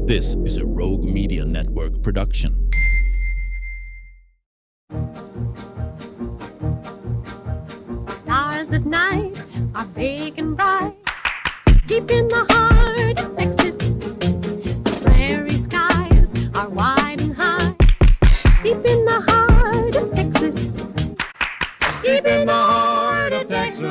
This is a Rogue Media Network production. Stars at night are big and bright. Deep in the heart of Texas, the prairie skies are wide and high. Deep in the heart of Texas, deep in the heart of Texas.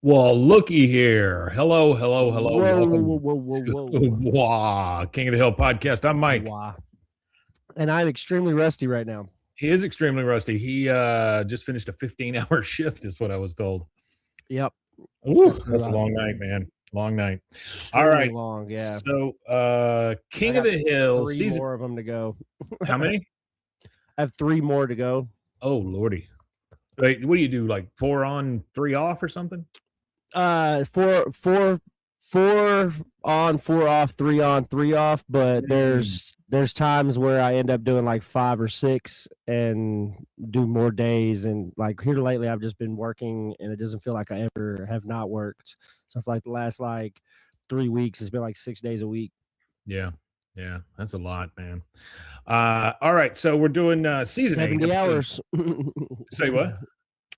Well, looky here. Hello. Whoa, Welcome whoa. to King of the Hill podcast. I'm Mike. Wow. And I'm extremely rusty right now. He is extremely rusty. He just finished a 15-hour shift, is what I was told. Yep. Ooh, that's a long night, man. Long night. All right. Long, yeah. So, King of the Hill. Three more of them to go. How many? I have 3 more to go. Oh, Lordy. Wait, what do you do? Like 4 on, 3 off or something? 4 on, 4 off, 3 on, 3 off. But there's times where I end up doing like 5 or 6 and do more days. And like here lately, I've just been working, and it doesn't feel like I ever have not worked. So for like the last 3 weeks, it's been like 6 days a week. Yeah, that's a lot, man. All right, so we're doing season 70 8 hours. Say what?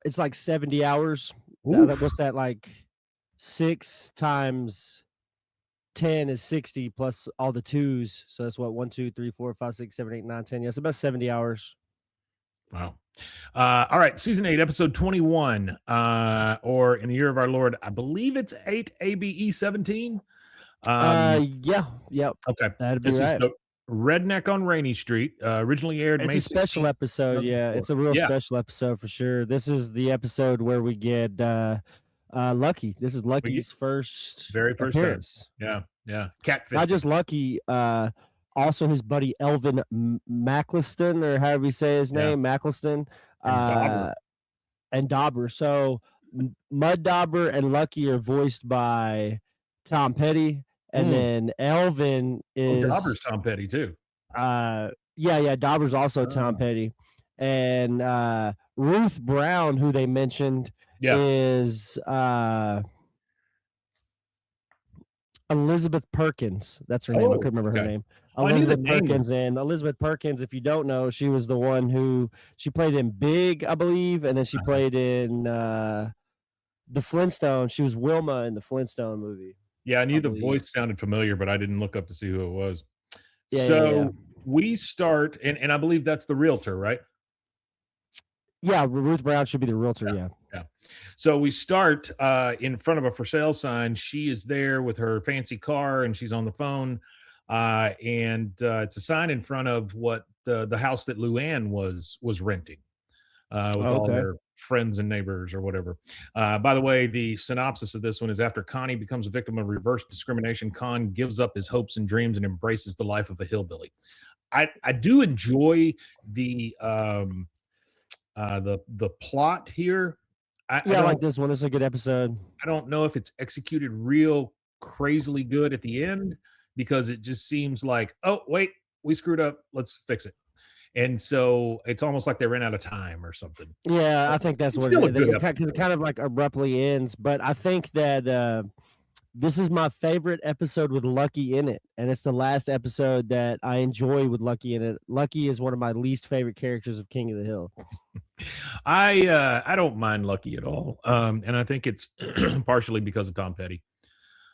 It's like 70 hours. What's that, like 6 times 10 is 60 plus all the 2s. So that's what 1, 2, 3, 4, 5, 6, 7, 8, 9, 10. Yeah, it's about 70 hours. Wow. All right, season 8, episode 21, or in the year of our Lord, I believe it's 8 ABE 17. Yeah. Okay. That'd be This right. is the Redneck on Rainey Street. Originally aired It's May a special 16th. episode. Yeah, it's a real special episode for sure. This is the episode where we get Lucky. This is Lucky's very first appearance. Time. Yeah. Catfish. Not just Lucky, also his buddy Elvin Mackliston, or however you say his name, Mackliston, and Dauber. So Mud Dauber and Lucky are voiced by Tom Petty, and then Elvin is Dauber's Tom Petty too. Yeah, Dauber's also Tom Petty, and Ruth Brown, who they mentioned, is Elizabeth Perkins. That's her name. I couldn't remember her name. Elizabeth Perkins. And Elizabeth Perkins, if you don't know, she was the one who she played in Big, I believe, and then she played in the Flintstones. She was Wilma in the Flintstone movie. Yeah, I knew the voice sounded familiar, but I didn't look up to see who it was. Yeah. We start, and I believe that's the realtor, right? Yeah, Ruth Brown should be the realtor. Yeah. So we start in front of a for sale sign. She is there with her fancy car, and she's on the phone. And it's a sign in front of what the house that Luann was renting with all their friends and neighbors or whatever. By the way, the synopsis of this one is: after Connie becomes a victim of reverse discrimination, Kahn gives up his hopes and dreams and embraces the life of a hillbilly. I do enjoy the plot here. I like this one. This is a good episode. I don't know if it's executed real crazily good at the end, because it just seems like, oh, wait, we screwed up. Let's fix it. And so it's almost like they ran out of time or something. Yeah, I think that's what it is. Because it kind of like abruptly ends. But I think that this is my favorite episode with Lucky in it. And it's the last episode that I enjoy with Lucky in it. Lucky is one of my least favorite characters of King of the Hill. I don't mind Lucky at all. And I think it's partially because of Tom Petty.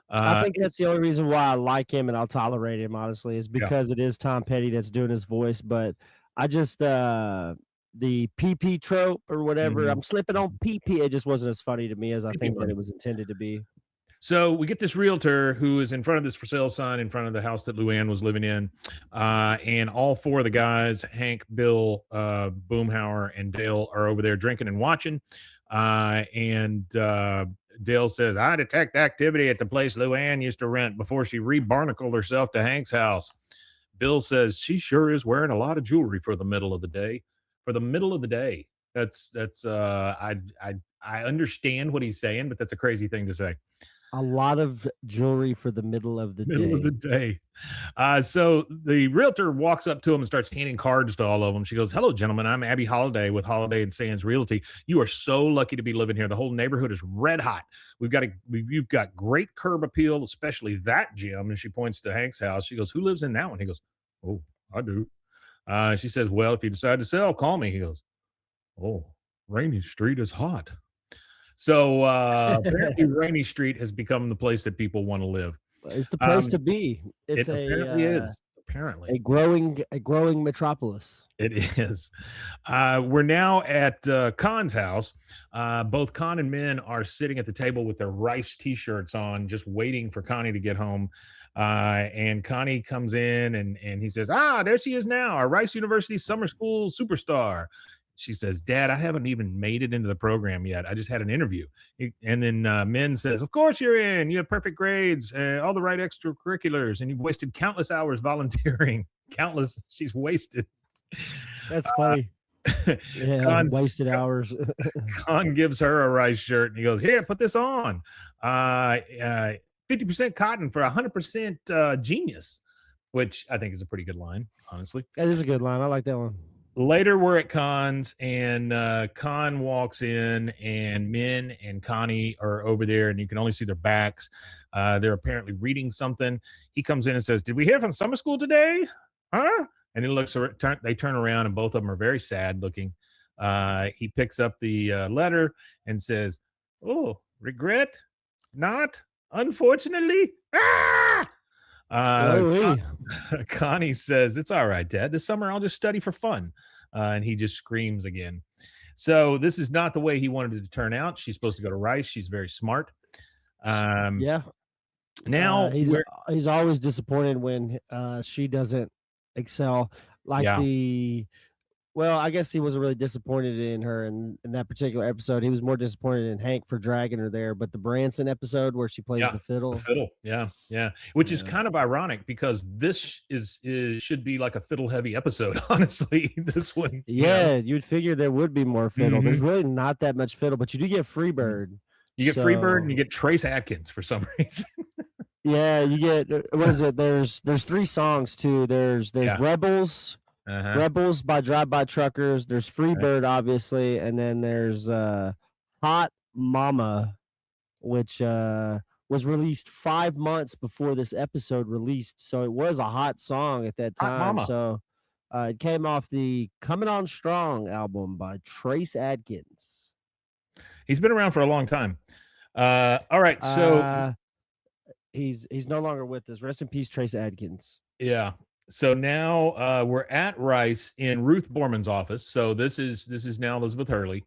I think that's the only reason why I like him and I'll tolerate him, honestly, is because it is Tom Petty that's doing his voice. But I just the PP trope or whatever, I'm slipping on PP, it just wasn't as funny to me as I think that it was intended to be. So we get this realtor who is in front of this for sale sign in front of the house that Luann was living in. And all 4 of the guys, Hank, Bill, Boomhauer, and Dale, are over there drinking and watching. And Dale says, I detect activity at the place Luann used to rent before she rebarnacled herself to Hank's house. Bill says, she sure is wearing a lot of jewelry for the middle of the day. For the middle of the day. I understand what he's saying, but that's a crazy thing to say. A lot of jewelry for the middle of the Middle day. of the day. So the realtor walks up to him and starts handing cards to all of them. She goes, hello, gentlemen. I'm Abby Holiday with Holiday and Sands Realty. You are so lucky to be living here. The whole neighborhood is red hot. You've got great curb appeal, especially that gym. And she points to Hank's house. She goes, who lives in that one? He goes, oh, I do. She says, well, if you decide to sell, call me. He goes, oh, Rainey Street is hot. So apparently Rainey Street has become the place that people want to live. It's the place to be. It's apparently a growing metropolis. It is. We're now at Kahn's house. Both Kahn and Min are sitting at the table with their Rice t-shirts on, just waiting for Connie to get home. And Connie comes in and he says, there she is now, our Rice University summer school superstar. She says, Dad, I haven't even made it into the program yet. I just had an interview. And then Min says, of course you're in. You have perfect grades, all the right extracurriculars, and you've wasted countless hours volunteering. Countless. She's wasted. That's funny. Yeah, wasted hours. Kahn gives her a Rice shirt, and he goes, here, put this on. 50% cotton for 100% genius, which I think is a pretty good line, honestly. That is a good line. I like that one. Later, we're at Kahn's, and Kahn walks in, and Min and Connie are over there, and you can only see their backs. They're apparently reading something. He comes in and says, did we hear from summer school today? Huh? And he they turn around, and both of them are very sad looking. He picks up the letter and says, oh, regret? Not? Unfortunately? Ah! Connie says, it's all right, Dad. This summer I'll just study for fun. And he just screams again. So this is not the way he wanted it to turn out. She's supposed to go to Rice. She's very smart. Yeah. Now he's always disappointed when she doesn't excel. Well, I guess he wasn't really disappointed in her in that particular episode. He was more disappointed in Hank for dragging her there. But the Branson episode where she plays the fiddle. Yeah. Which is kind of ironic because this should be like a fiddle heavy episode, honestly. This one. Yeah, you'd figure there would be more fiddle. There's really not that much fiddle, but you do get Freebird. You get Freebird and you get Trace Adkins for some reason. Yeah, you get, what is it? There's 3 songs too. There's Rebels. Rebels by Drive-By Truckers. There's Freebird, obviously, and then there's Hot Mama, which was released 5 months before this episode released. So it was a hot song at that time. So it came off the Coming On Strong album by Trace Adkins. He's been around for a long time. All right, so he's no longer with us. Rest in peace, Trace Adkins. Yeah. So now we're at Rice in Ruth Borman's office. So this is now Elizabeth Hurley.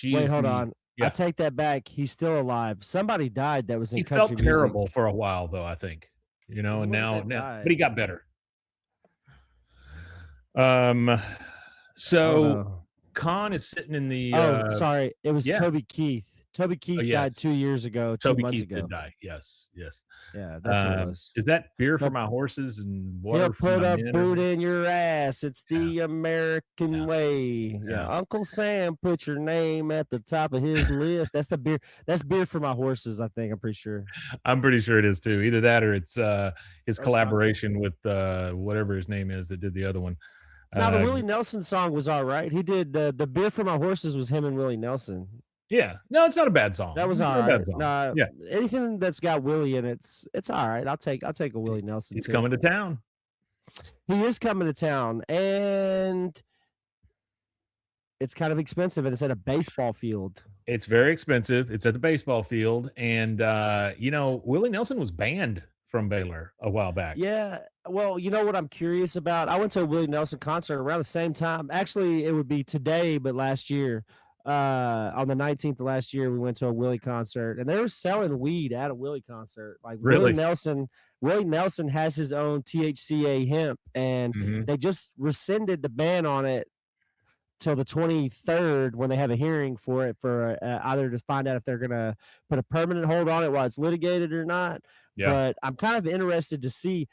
Wait, hold on. Yeah. I take that back. He's still alive. Somebody died that was in country music. He felt terrible for a while, though, I think. And now, but he got better. So Kahn is sitting in the. Sorry, it was Toby Keith. Toby Keith died 2 years ago. Toby 2 months Keith ago. Did die. Yes. Yeah, that's what it was. Is that beer for my horses and water? He'll put a boot in your ass. It's the American way. Yeah. Uncle Sam put your name at the top of his list. That's the beer. That's beer for my horses. I think. I'm pretty sure. I'm pretty sure it is too. Either that or it's his collaboration with whatever his name is that did the other one. Now the Willie Nelson song was all right. He did the beer for my horses was him and Willie Nelson. Yeah, no, it's not a bad song. That was all right. Nah, anything that's got Willie in it, it's all right. I'll take a Willie Nelson. He's coming to town. He is coming to town, and it's kind of expensive, and it's at a baseball field. It's very expensive. It's at the baseball field, and Willie Nelson was banned from Baylor a while back. Yeah. Well, you know what I'm curious about? I went to a Willie Nelson concert around the same time. Actually, it would be today, but last year. On the 19th of last year, we went to a Willie concert, and they were selling weed at a Willie concert. Like really? Willie Nelson has his own THCA hemp, and they just rescinded the ban on it till the 23rd when they have a hearing for it for either to find out if they're going to put a permanent hold on it while it's litigated or not. Yeah. But I'm kind of interested to see,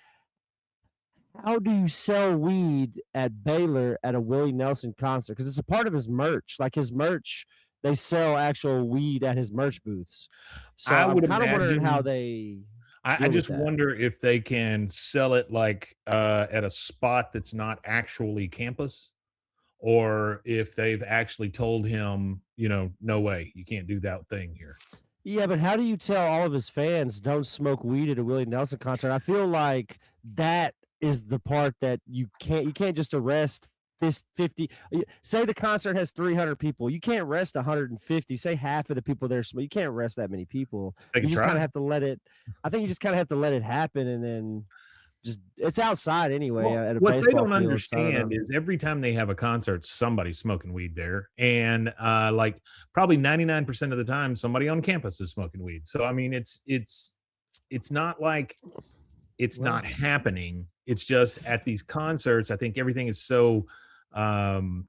how do you sell weed at Baylor at a Willie Nelson concert? Because it's a part of his merch. Like his merch, they sell actual weed at his merch booths. So I I'm would kind of wondering how imagine. they I deal with just that. wonder if they can sell it like at a spot that's not actually campus, or if they've actually told him, no way, you can't do that thing here. Yeah, but how do you tell all of his fans don't smoke weed at a Willie Nelson concert? I feel like that is the part that you can't just arrest 50. Say the concert has 300 people. You can't arrest 150. Say half of the people there smoke. You can't arrest that many people. They You can just kind try. of have to let it. I think you just kind of have to let it happen, and then just it's outside anyway Well, at a what they baseball don't field. So I don't understand know. is every time they have a concert, somebody's smoking weed there, and like probably 99% of the time, somebody on campus is smoking weed. So I mean, it's not like it's Well, not happening. It's just at these concerts, I think everything is so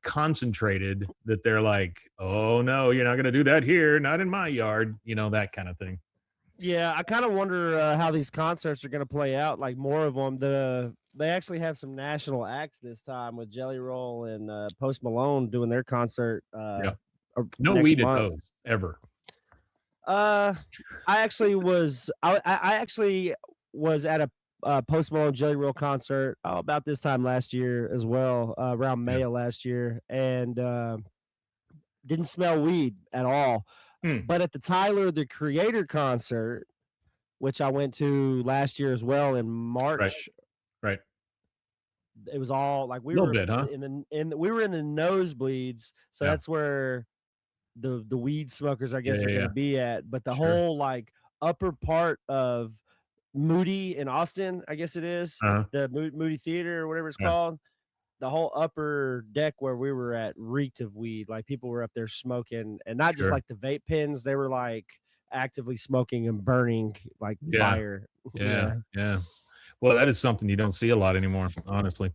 concentrated that they're like, oh no, you're not going to do that here, not in my yard, that kind of thing. yeah, I kind of wonder how these concerts are going to play out. Like more of them. They actually have some national acts this time with Jelly Roll and Post Malone doing their concert Yeah, no next weed at month. those ever. I actually was at a Post Malone Jelly Roll concert about this time last year as well, around Yeah. May of last year, and didn't smell weed at all. Hmm. But at the Tyler the Creator concert, which I went to last year as well in Right, March, right. it was all like A little bit, huh? we were in the nosebleeds, so Yeah, that's where the weed smokers, I yeah, guess, are yeah, going yeah. to be at. But the Sure. whole like upper part of Moody in Austin, I guess it is Uh-huh. the Moody Theater or whatever it's Yeah, called. The whole upper deck where we were at reeked of weed. Like people were up there smoking, and not just sure. like the vape pens; they were like actively smoking and burning like Yeah, fire. yeah, Yeah. yeah. Well, that is something you don't see a lot anymore, honestly.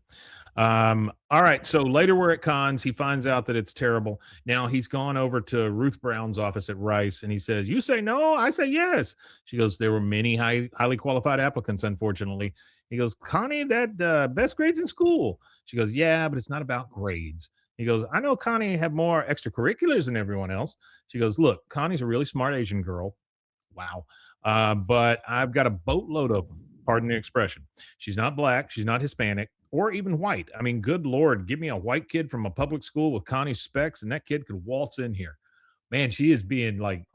All right. So later we're at Kahn's. He finds out that it's terrible. Now he's gone over to Ruth Brown's office at Rice and he says, "You say no, I say yes." She goes, "There were many highly qualified applicants, unfortunately." He goes, "Connie, that best grades in school." She goes, "Yeah, but it's not about grades." He goes, "I know Connie have more extracurriculars than everyone else." She goes, "Look, Connie's a really smart Asian girl. Wow. But I've got a boatload of them. Pardon the expression. She's not black. She's not Hispanic or even white. I mean, good Lord, give me a white kid from a public school with Connie's specs, and that kid could waltz in here." Man, she is being like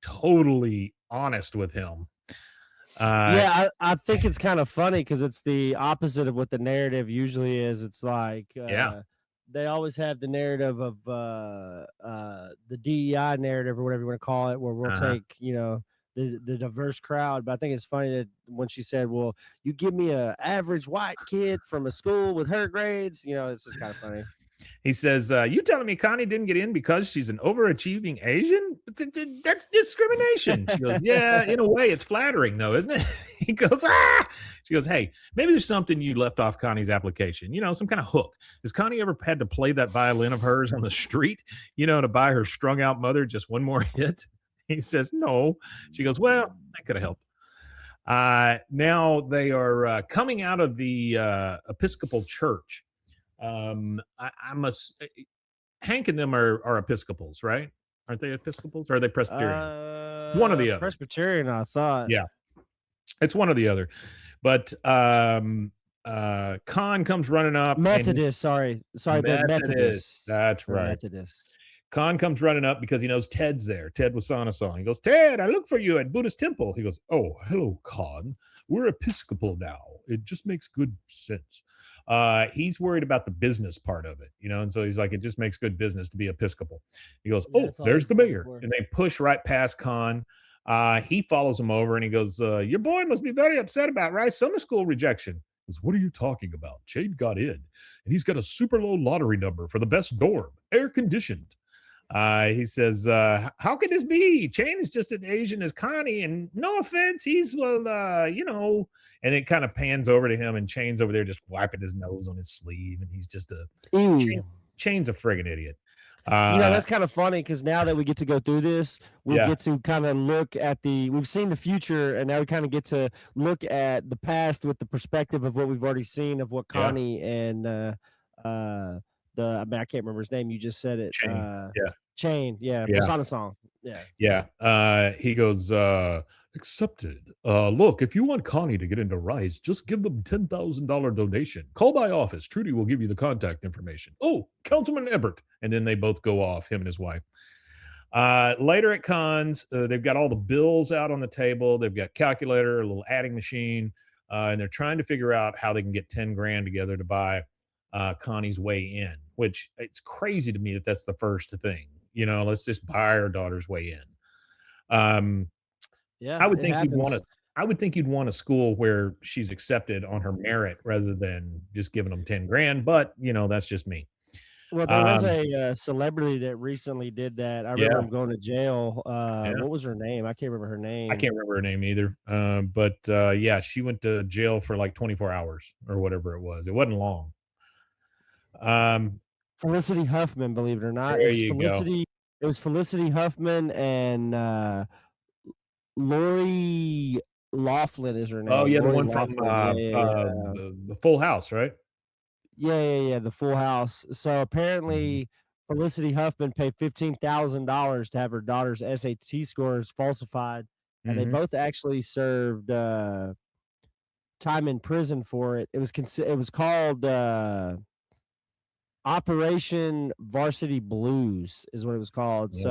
totally honest with him. Yeah, I think it's kind of funny because it's the opposite of what the narrative usually is. It's like Yeah. they always have the narrative of the DEI narrative or whatever you want to call it, where we'll Uh-huh. take the diverse crowd. But I think it's funny that when she said, "Well, you give me a average white kid from a school with her grades," it's just kind of funny. He says, "You telling me Connie didn't get in because she's an overachieving Asian? That's discrimination." She goes, "Yeah, in a way, it's flattering, though, isn't it?" He goes, "Ah." She goes, "Hey, maybe there's something you left off Connie's application. Some kind of hook. Has Connie ever had to play that violin of hers on the street? To buy her strung out mother just one more hit?" He says, "No." She goes, "Well, that could have helped." Now they are coming out of the Episcopal Church. I must. Hank and them are Episcopals, right? Aren't they Episcopals or are they Presbyterians? It's one or the other. Presbyterian, I thought. Yeah, it's one or the other. But Kahn comes running up. Methodist, sorry, the Methodist. Methodist. That's They're right. Methodist. Kahn comes running up because he knows Ted's there. Ted Wasanasaw. He goes, "Ted, I look for you at Buddhist Temple." He goes, "Oh, hello, Kahn. We're Episcopal now. It just makes good sense." He's worried about the business part of it, and so he's like, "It just makes good business to be Episcopal." He goes, Yeah, "Oh, that's all there's he's the looking mayor," for. and they push right past Kahn. He follows him over and he goes, "Your boy must be very upset about Rice Summer School rejection." He goes, "What are you talking about? Chade got in, and he's got a super low lottery number for the best dorm, air conditioned." He says, "How could this be? Chain is just as Asian as Connie, and no offense, he's And it kind of pans over to him, and Chain's over there just wiping his nose on his sleeve, and he's just a Ew. Chain, Chain's a friggin' idiot. That's kind of funny because now that we get to go through this, we Yeah. get to kind of look at we've seen the future, and now we kind of get to look at the past with the perspective of what we've already seen of what Yeah. Connie and I can't remember his name. You just said it. Chain. Yeah. Chain. Yeah. Yeah. Persona song. Yeah. Yeah. He goes, accepted. Look, if you want Connie to get into Rice, just give them $10,000 donation. Call my office. Trudy will give you the contact information. Oh, Councilman Ebert. And then they both go off, him and his wife. Later at Kahn's, they've got all the bills out on the table. They've got calculator, a little adding machine, and they're trying to figure out how they can get 10 grand together to buy Connie's way in, which it's crazy to me that that's the first thing. Let's just buy our daughter's way in. Yeah. I would it think you'd want happens. I would think you'd want a school where she's accepted on her merit rather than just giving them 10 grand, but that's just me. Well, there was Um, a celebrity that recently did that. I remember yeah, him going to jail. yeah. What was her name? I can't remember her I name. can't remember her name either. But yeah, she went to jail for like 24 hours or whatever it was. It wasn't long. Felicity Huffman, believe it or not. There you go. It was Felicity Huffman and Lori Laughlin is her name. Oh yeah, the Lori one from Laughlin. Yeah. the Full House, right? Yeah. The Full House. So Mhm. apparently, Felicity Huffman paid $15,000 to have her daughter's SAT scores falsified, and they Mhm. both actually served time in prison for it. It was called Operation Varsity Blues is what it was called. Oh, So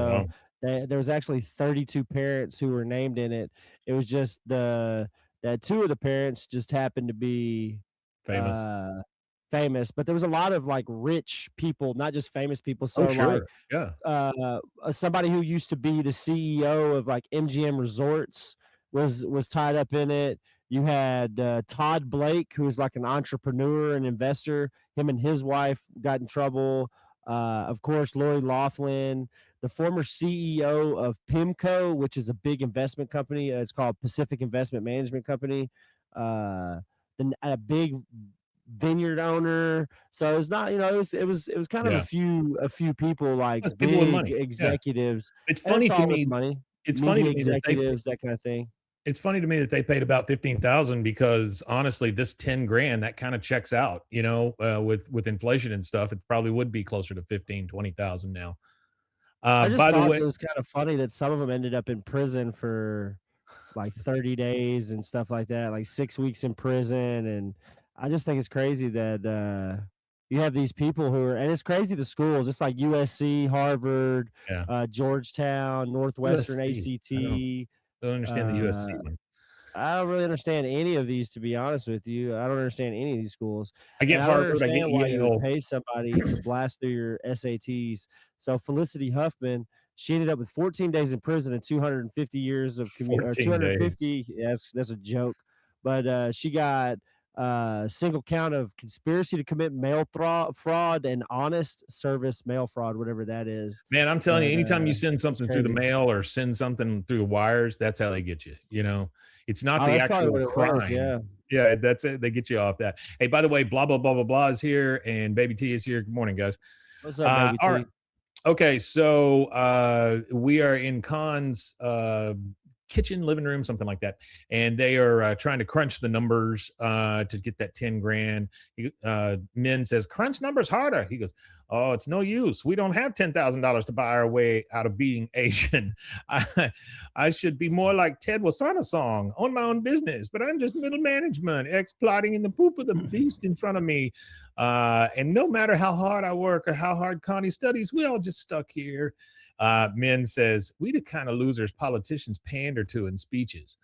wow. there was actually 32 parents who were named in it. It was just that two of the parents just happened to be Famous. uh famous, but there was a lot of like rich people, not just famous people. Oh, So like sure. Yeah. somebody who used to be the CEO of like MGM Resorts was tied up in it. You had Todd Blake, who was like an entrepreneur and investor. Him and his wife got in trouble. Of course, Lori Laughlin, the former CEO of PIMCO, which is a big investment company. It's called Pacific Investment Management Company. A big vineyard owner. So it's not, it was kind of Yeah. a few people like Plus people with big money. Yeah. executives, It's and funny it's to all with me money, it's funny media to me that they executives, that kind of thing. It's funny to me that they paid about 15,000 because honestly, this 10 grand, that kind of checks out, with inflation and stuff. It probably would be closer to 15, 20,000 now. I just By the thought way, it was kind of funny that some of them ended up in prison for like 30 days and stuff like that, like 6 weeks in prison. And I just think it's crazy that you have these people and it's crazy the schools, it's like USC, Harvard, yeah, Georgetown, Northwestern, USC. I ACT. don't understand the USC Uh, one. I don't really understand any of these, to be honest with you. I don't understand any of these schools, I and get I don't Harvard, I get understand why you would Yale. pay somebody to blast through your SATs. So Felicity Huffman, she ended up with 14 days in prison and 250 years of 14 days. 250. Yes, that's a joke. But she got single count of conspiracy to commit mail fraud and honest service mail fraud, whatever that is. Man, I'm telling you, But anytime you send it's something through the crazy. mail or send something through the wires, that's how they get you. It's not Oh, the that's probably actual what it was. crime. Yeah. Yeah, that's it. They get you off that. Hey, by the way, blah, blah, blah, blah, blah is here and Baby T is here. Good morning, guys. What's up, baby All right. T? Okay, so we are in Kahn's kitchen, living room, something like that, and they are trying to crunch the numbers to get that 10 grand. Min says, "Crunch numbers harder." He goes, "Oh, it's no use. We don't have $10,000 to buy our way out of being Asian. I should be more like Ted Wasana song, own my own business, but I'm just middle management, exploiting in the poop of the beast in front of me. And no matter how hard I work or how hard Connie studies, we all just stuck here." Min says, "We the kind of losers politicians pander to in speeches."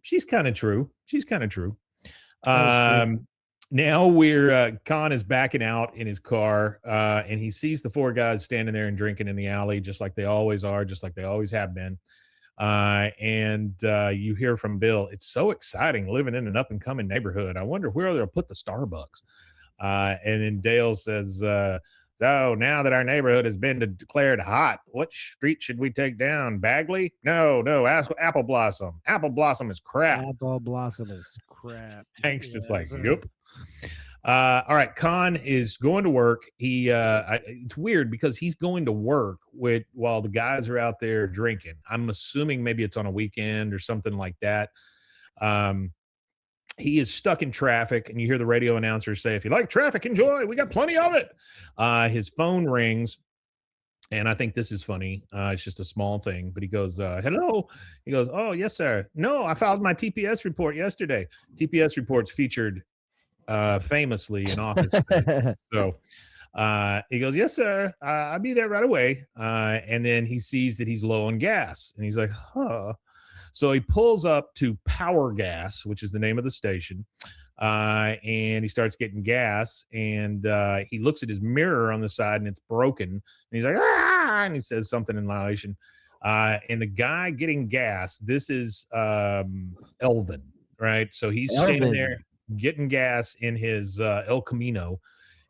She's kind of true. That is true. Now Kahn is backing out in his car, and he sees the four guys standing there and drinking in the alley, just like they always are, just like they always have been. And you hear from Bill, "It's so exciting living in an up and coming neighborhood. I wonder where they'll put the Starbucks." And then Dale says, "So now that our neighborhood has been declared hot, what street should we take down? Bagley? No, Apple Blossom. Apple Blossom is crap." Apple Blossom is crap. Hank's just Yeah, like, so "Yep." All right, Kahn is going to work. It's weird because he's going to work while the guys are out there drinking. I'm assuming maybe it's on a weekend or something like that. He is stuck in traffic, and you hear the radio announcer say, "If you like traffic, enjoy. We got plenty of it." His phone rings, and I think this is funny. It's just a small thing, but he goes, "Hello." He goes, "Oh, yes, sir. No, I filed my TPS report yesterday." TPS reports featured famously in Office Space. So he goes, "Yes, sir. I'll be there right away." And then he sees that he's low on gas, and he's like, "Huh." So he pulls up to Power Gas, which is the name of the station, and he starts getting gas. And he looks at his mirror on the side, and it's broken. And he's like, "Ah!" And he says something in violation. And the guy getting gas, this is Elvin, right? So he's standing there getting gas in his El Camino,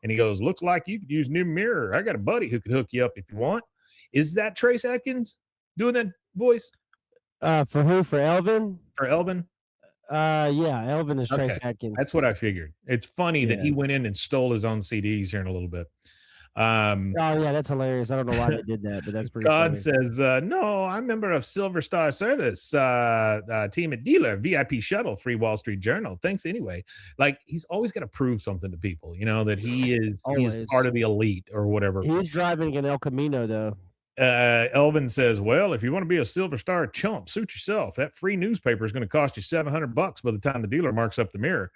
and he goes, "Looks like you could use a new mirror. I got a buddy who could hook you up if you want." Is that Trace Atkins doing that voice? For who? For Elvin? For Elvin? Yeah, Elvin is Trace Okay. Atkins. That's what I figured. It's funny that he went in and stole his own CDs here in a little bit. Oh yeah, that's hilarious. I don't know why they did that, but that's pretty God funny. says, "No, I'm a member of Silver Star Service, team at dealer, VIP shuttle, free Wall Street Journal. Thanks anyway." Like he's always got to prove something to people, that he is part of the elite or whatever. He's driving an El Camino though. Elvin says, "Well, if you want to be a Silver Star chump, suit yourself. That free newspaper is going to cost you $700 by the time the dealer marks up the mirror."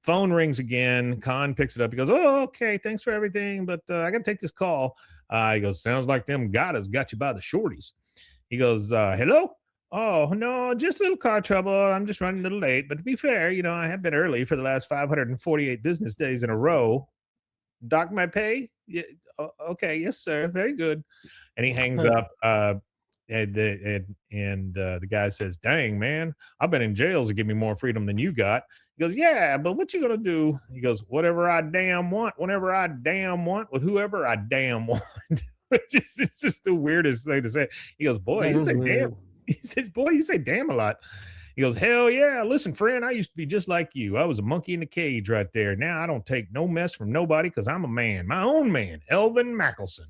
Phone rings again. Kahn picks it up. He goes, "Oh, okay. Thanks for everything, but I got to take this call." He goes, "Sounds like them Gattas got you by the shorties." He goes, "Hello? Oh, no, just a little car trouble. I'm just running a little late. But to be fair, I have been early for the last 548 business days in a row. Dock my pay? Yeah, okay. Yes, sir. Very good." And he hangs up. And the guy says, "Dang, man, I've been in jails to give me more freedom than you got." He goes, "Yeah, but what you gonna do?" He goes, "Whatever I damn want, whenever I damn want, with whoever I damn want." It's just the weirdest thing to say. He goes, "Boy, you say damn." He says, "Boy, you say damn a lot." He goes, "Hell yeah. Listen, friend, I used to be just like you. I was a monkey in a cage right there. Now I don't take no mess from nobody because I'm a man, my own man, Elvin Mackelson."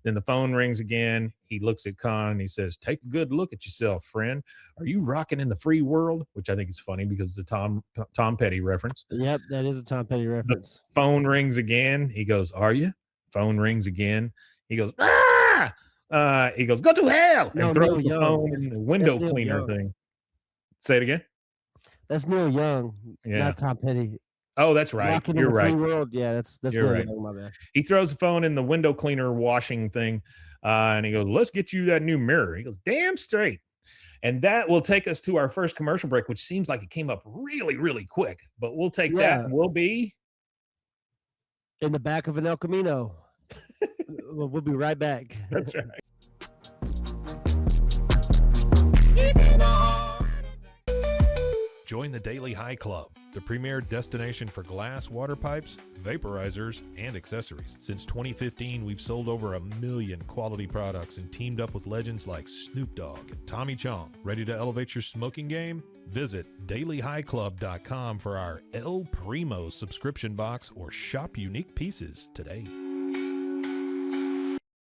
Then the phone rings again. He looks at Kahn and he says, "Take a good look at yourself, friend. Are you rocking in the free world?" Which I think is funny because it's a Tom Petty reference. Yep, that is a Tom Petty reference. The phone rings again. He goes, "Are you?" Phone rings again. He goes, "Ah!" He goes, "Go to hell!" And throws the phone in the window cleaner thing. Say it again. That's Neil Young, not Tom Petty. Oh, that's right. You're right. Free world. Yeah, that's You're right. My bad. He throws the phone in the window cleaner washing thing, and he goes, "Let's get you that new mirror." He goes, "Damn straight." And that will take us to our first commercial break, which seems like it came up really, really quick. But we'll take that, and we'll be in the back of an El Camino. We'll be right back. That's right. Join the Daily High Club, the premier destination for glass water pipes, vaporizers, and accessories. Since 2015, we've sold over 1 million quality products and teamed up with legends like Snoop Dogg and Tommy Chong. Ready to elevate your smoking game? Visit dailyhighclub.com for our El Primo subscription box or shop unique pieces today.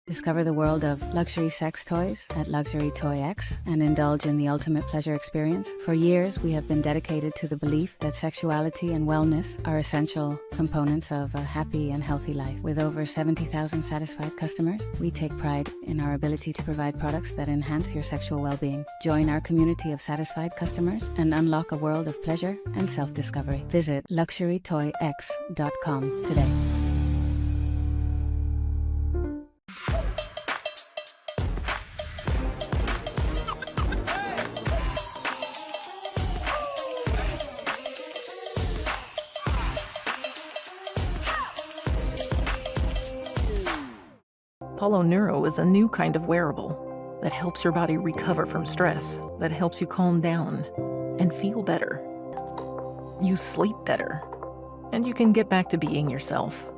Discover the world of luxury sex toys at Luxury Toy X and indulge in the ultimate pleasure experience. For years, we have been dedicated to the belief that sexuality and wellness are essential components of a happy and healthy life. With over 70,000 satisfied customers, we take pride in our ability to provide products that enhance your sexual well-being. Join our community of satisfied customers and unlock a world of pleasure and self-discovery. Visit luxurytoyx.com today. Apollo Neuro is a new kind of wearable that helps your body recover from stress, that helps you calm down and feel better. You sleep better, and you can get back to being yourself.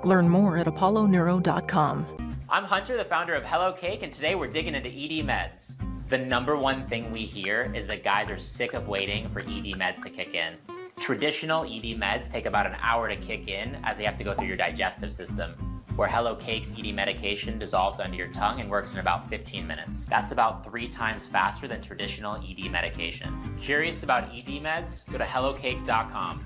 Learn more at apolloneuro.com. I'm Hunter, the founder of Hello Cake, and today we're digging into ED meds. The #1 thing we hear is that guys are sick of waiting for ED meds to kick in. Traditional ED meds take about an hour to kick in as they have to go through your digestive system, where Hello Cake's ED medication dissolves under your tongue and works in about 15 minutes. That's about 3 times faster than traditional ED medication. Curious about ED meds? Go to hellocake.com.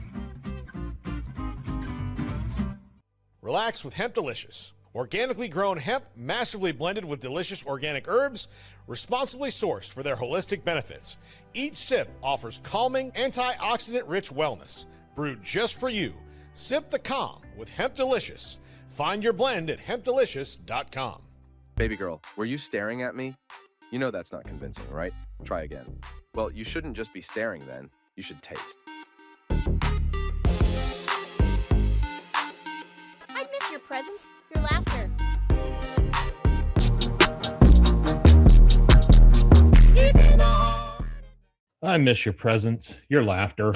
Relax with Hemp Delicious. Organically grown hemp, massively blended with delicious organic herbs, responsibly sourced for their holistic benefits. Each sip offers calming, antioxidant-rich wellness. Brewed just for you. Sip the calm with Hemp Delicious. Find your blend at hempdelicious.com. Baby girl, were you staring at me? You know that's not convincing, right? Try again. Well, you shouldn't just be staring then. You should taste. I'd miss your presence, your laughter. I miss your presence, your laughter.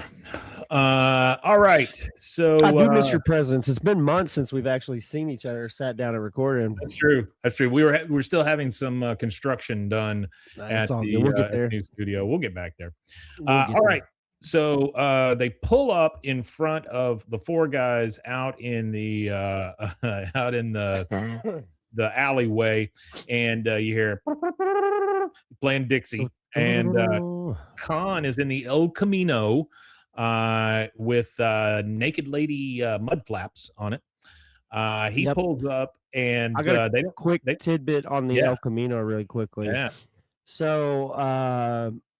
All right. So I do miss your presence. It's been months since we've actually seen each other, sat down and recorded. That's true. That's true. We're still having some construction done at the, we'll get at there. the new studio. We'll get back there. We'll get All right. So they pull up in front of the 4 guys out in the the alleyway, and you hear playing Dixie, and Kahn is in the El Camino with naked lady mud flaps on it. He pulls up, and I got a quick tidbit on the El Camino really quickly. Yeah. So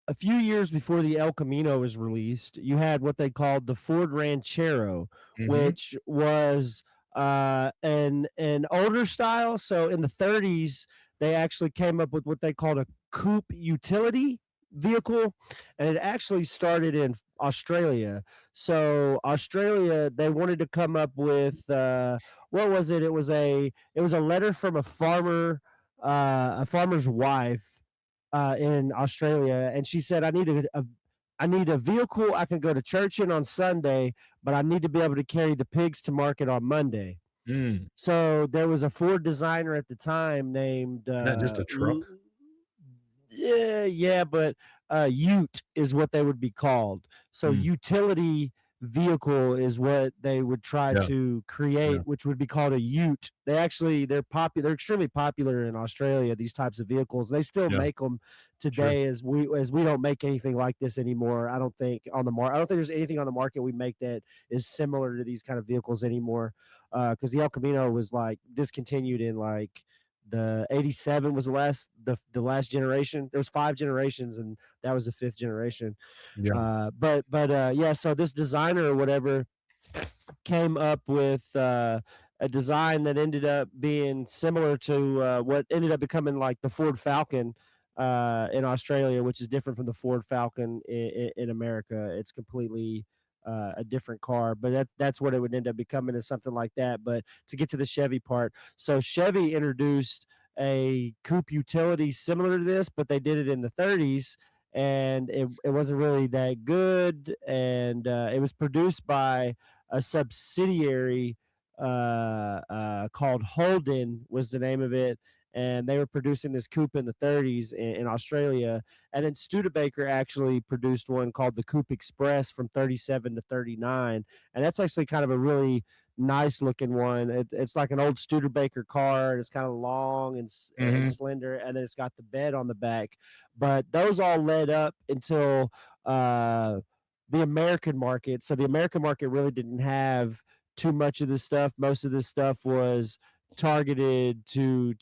a few years before the El Camino was released, you had what they called the Ford Ranchero, which was an older style. So in the 30s, they actually came up with what they called a coupe utility vehicle, and it actually started in Australia. So Australia, they wanted to come up with what was it? It was a letter from a farmer's wife in Australia, and she said, I need a vehicle I can go to church in on Sunday, but I need to be able to carry the pigs to market on Monday. So there was a Ford designer at the time named not just a truck. But Ute is what they would be called. So utility vehicle is what they would try to create, which would be called a Ute. They're extremely popular in Australia, these types of vehicles. They still make them today, as we don't make anything like this anymore. I don't think on the market. I don't think there's anything on the market we make that is similar to these kind of vehicles anymore. Because the El Camino was like discontinued in like the 87 was the last generation. There was 5 generations, and that was the 5th generation. So this designer or whatever came up with a design that ended up being similar to what ended up becoming like the Ford Falcon in Australia, which is different from the Ford Falcon in America. It's completely a different car, but that's what it would end up becoming, is something like that. But to get to the Chevy part, so Chevy introduced a coupe utility similar to this, but they did it in the 30s, and it wasn't really that good, and it was produced by a subsidiary called Holden was the name of it, and they were producing this coupe in the 30s in Australia. And then Studebaker actually produced one called the Coupe Express from 37 to 39. And that's actually kind of a really nice looking one. It's like an old Studebaker car, and it's kind of long and slender, and then it's got the bed on the back. But those all led up until the American market. So the American market really didn't have too much of this stuff. Most of this stuff was targeted to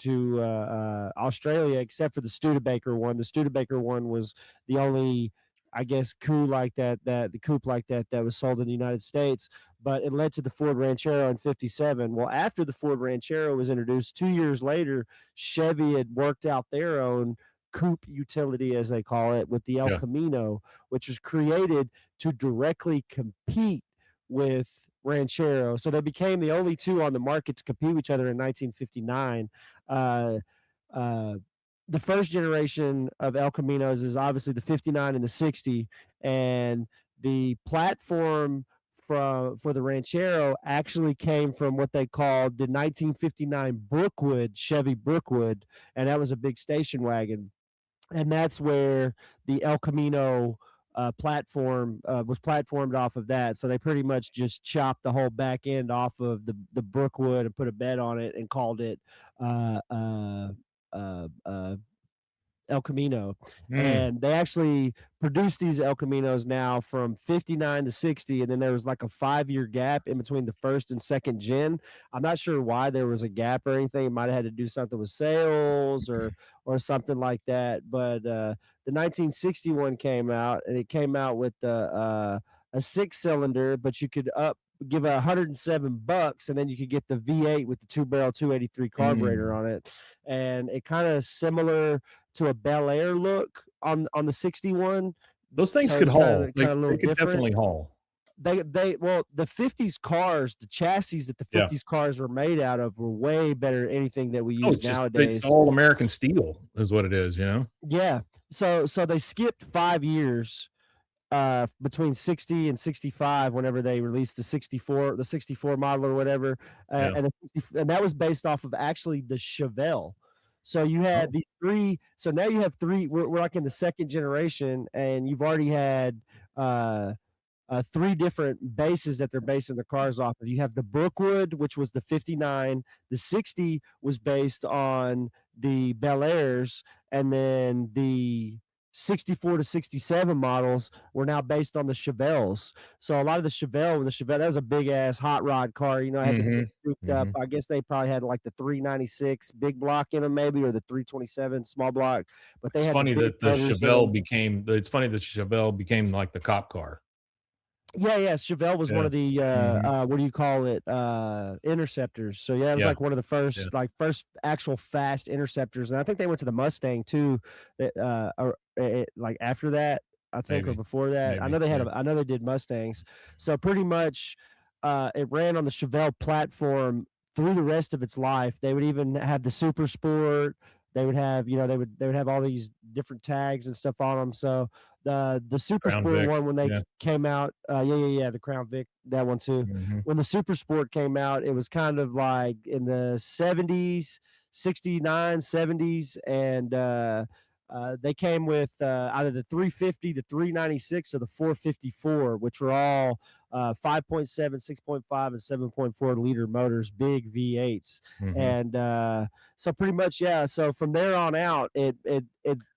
Australia, except for the Studebaker one. The Studebaker one was the only, I guess, coupe like that was sold in the United States. But it led to the Ford Ranchero in 57. Well, after the Ford Ranchero was introduced 2 years later, Chevy had worked out their own coupe utility, as they call it, with the El Camino, which was created to directly compete with Ranchero. So they became the only 2 on the market to compete with each other in 1959. The first generation of El Caminos is obviously the 59 and the 60, and the platform for the Ranchero actually came from what they called the 1959 Brookwood, Chevy Brookwood, and that was a big station wagon. And that's where the El Camino platform was platformed off of that. So they pretty much just chopped the whole back end off of the Brookwood and put a bed on it and called it uh, uh, El Camino. And they actually produced these El Caminos now from 59 to 60. And then there was like a 5-year gap in between the first and second gen. I'm not sure why there was a gap or anything. It might have had to do something with sales or something like that. But the 1961 came out, and it came out with a 6-cylinder, but you could give $107, and then you could get the V8 with the 2-barrel 283 carburetor on it. And it kind of similar to a Bel Air look on the 61. Those things So could it's haul. kinda a They little could different. definitely haul. Well, the 50s cars, the chassis that the 50s cars were made out of were way better than anything that we use nowadays. It's all American steel is what it is, you know? Yeah. So they skipped 5 years between 60 and 65 whenever they released the 64 model or whatever. And that was based off of actually the Chevelle. So you had these three. So now you have three. We're like in the second generation, and you've already had 3 different bases that they're basing the cars off of. You have the Brookwood, which was the 59. The 60 was based on the Bel Airs, and then the 64 to 67 models were now based on the Chevelles. So a lot of the Chevelle, that was a big ass hot rod car. You know, had the souped up. I guess they probably had like the 396 big block in them, maybe, or the 327 small block. But they It's had funny the big that the motors in Chevelle them. became. It's funny that Chevelle became like the cop car. Yeah, Chevelle was one of the what do you call it? Interceptors. So yeah, it was like one of the first first actual fast interceptors. And I think they went to the Mustang too, like after that, I think, or before that. I know they had I know they did Mustangs. So pretty much it ran on the Chevelle platform through the rest of its life. They would even have the Super Sport. They would have, they would have all these different tags and stuff on them. So the Super Crown Sport Vic, one, when they came out, the Crown Vic, that one too. When the Super Sport came out, it was kind of like in the 70s, 69, 70s, and they came with either the 350, the 396, or the 454, which were all 5.7, 6.5, and 7.4 liter motors, big V8s. And so pretty much, so from there on out, it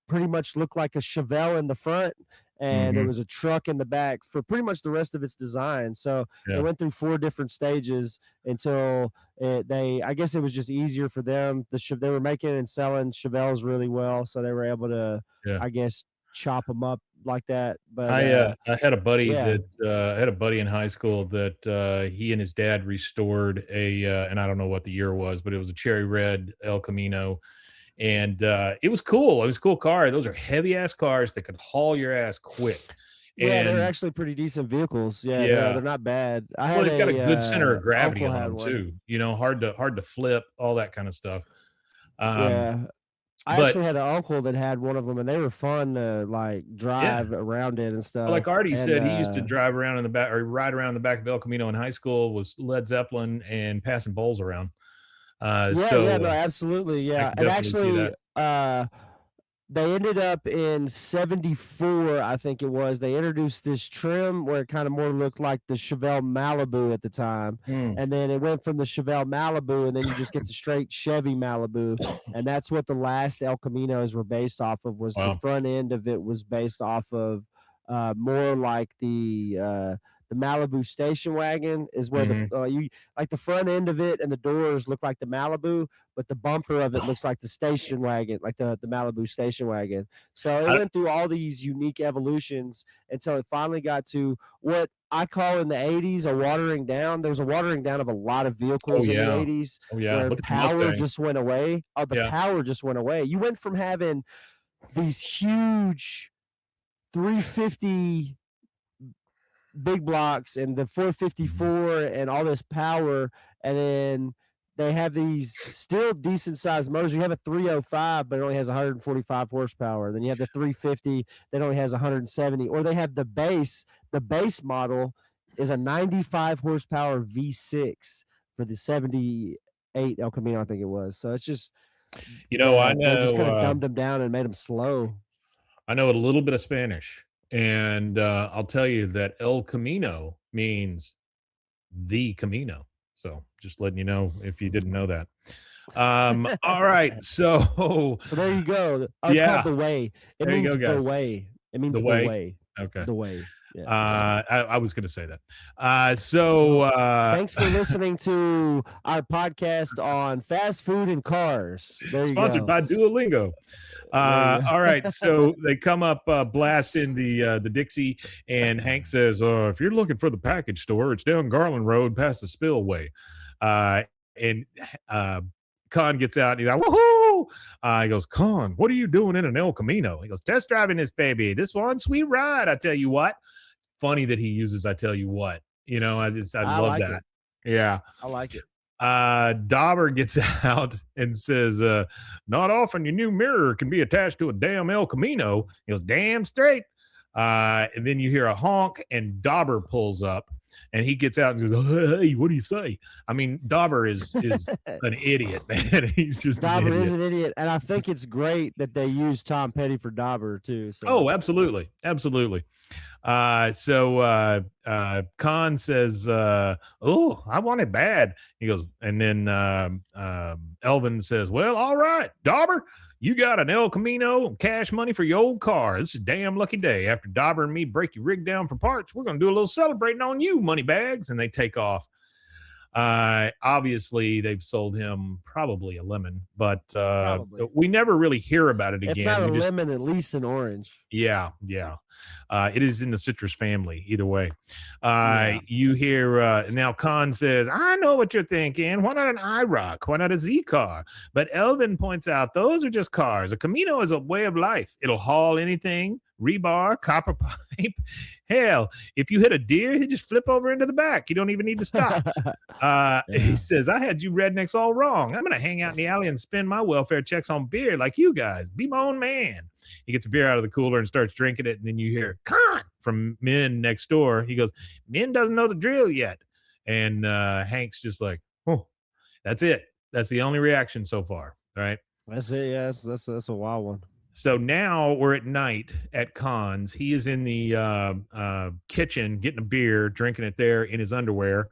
pretty much looked like a Chevelle in the front, and it was a truck in the back for pretty much the rest of its design. So it went through 4 different stages until I guess it was just easier for them. They were making and selling Chevelles really well, so they were able to, I guess, chop them up like that. But I had a buddy in high school that he and his dad restored and I don't know what the year was, but it was a cherry red El Camino. And it was cool. It was a cool car. Those are heavy ass cars that could haul your ass quick. Yeah, they're actually pretty decent vehicles. They're not bad. They've got a good center of gravity on them one too. You know, hard to flip, all that kind of stuff. I actually had an uncle that had one of them, and they were fun to like drive around it and stuff. Like Artie said, he used to drive around in the back or ride around the back of El Camino in high school, was Led Zeppelin and passing bowls around. No, absolutely. And actually, they ended up in 74, I think it was. They introduced this trim where it kind of more looked like the Chevelle Malibu at the time. And then it went from the Chevelle Malibu, and then you just get the straight Chevy Malibu. And that's what the last El Caminos were based off of, was the front end of it was based off of more like the Malibu station wagon is where you like the front end of it and the doors look like the Malibu, but the bumper of it looks like the station wagon, like the Malibu station wagon. So it went through all these unique evolutions until it finally got to what I call in the 80s a watering down. There was a watering down of a lot of vehicles in the 80s where power just went away. Power just went away. You went from having these huge 350 big blocks and the 454 and all this power, and then they have these still decent sized motors. You have a 305 but it only has 145 horsepower. Then you have the 350 that only has 170, or they have the base model is a 95 horsepower V6 for the 78 El Camino, I think it was. So it's just, I know they just kind of dumbed them down and made them slow. I know a little bit of Spanish. And I'll tell you that El Camino means the Camino. So just letting you know if you didn't know that. All right. So So there you go. Oh, it's called yeah, the way. It there you means go, the guys. way. It The means the way. way. Okay. The way. Yeah. The way. I was gonna say that. So Thanks for listening to our podcast on fast food and cars. There you sponsored go. by Duolingo. There you go. All right, so they come up blasting the Dixie, and Hank says, "If you're looking for the package store, it's down Garland Road past the spillway." And Kahn gets out and he's like, "Woohoo!" He goes, "Kahn, what are you doing in an El Camino?" He goes, "Test driving this baby. This one sweet ride. I tell you what." It's funny that he uses "I tell you what." You know, I I love like that. it. Yeah. I like it. Dauber gets out and says, "Not often your new mirror can be attached to a damn El Camino." He goes, "Damn straight." And then you hear a honk, and Dauber pulls up, and he gets out and goes, "Hey, what do you say?" I mean, Dauber is an idiot, man. He's just an Dauber idiot. is an idiot, and I think it's great that they use Tom Petty for Dauber too. So. Oh, absolutely, absolutely. Kahn says, "Oh, I want it bad." He goes, and then Elvin says, "Well, all right, Dauber, you got an El Camino and cash money for your old car. This is a damn lucky day. After Dauber and me break your rig down for parts, we're gonna do a little celebrating on you, money bags." And they take off. Obviously, they've sold him probably a lemon, but we never really hear about it again. If not a We just, lemon, at least an orange. yeah. It is in the citrus family, either way. Yeah. You hear now Kahn says, "I know what you're thinking. Why not an IROC? Why not a Z car?" But Elvin points out those are just cars. A Camino is a way of life. It'll haul anything, rebar, copper pipe. Hell, if you hit a deer, he just flip over into the back. You don't even need to stop. He says, "I had you rednecks all wrong. I'm gonna hang out in the alley and spend my welfare checks on beer like you guys. Be my own man." He gets a beer out of the cooler and starts drinking it, and then you hear "Kahn" from Min next door. He goes, "Min doesn't know the drill yet." And Hank's just like, "Oh, that's it. That's the only reaction so far." All right. That's it. Yeah, that's a wild one. So now we're at night at Kahn's. He is in the kitchen getting a beer, drinking it there in his underwear.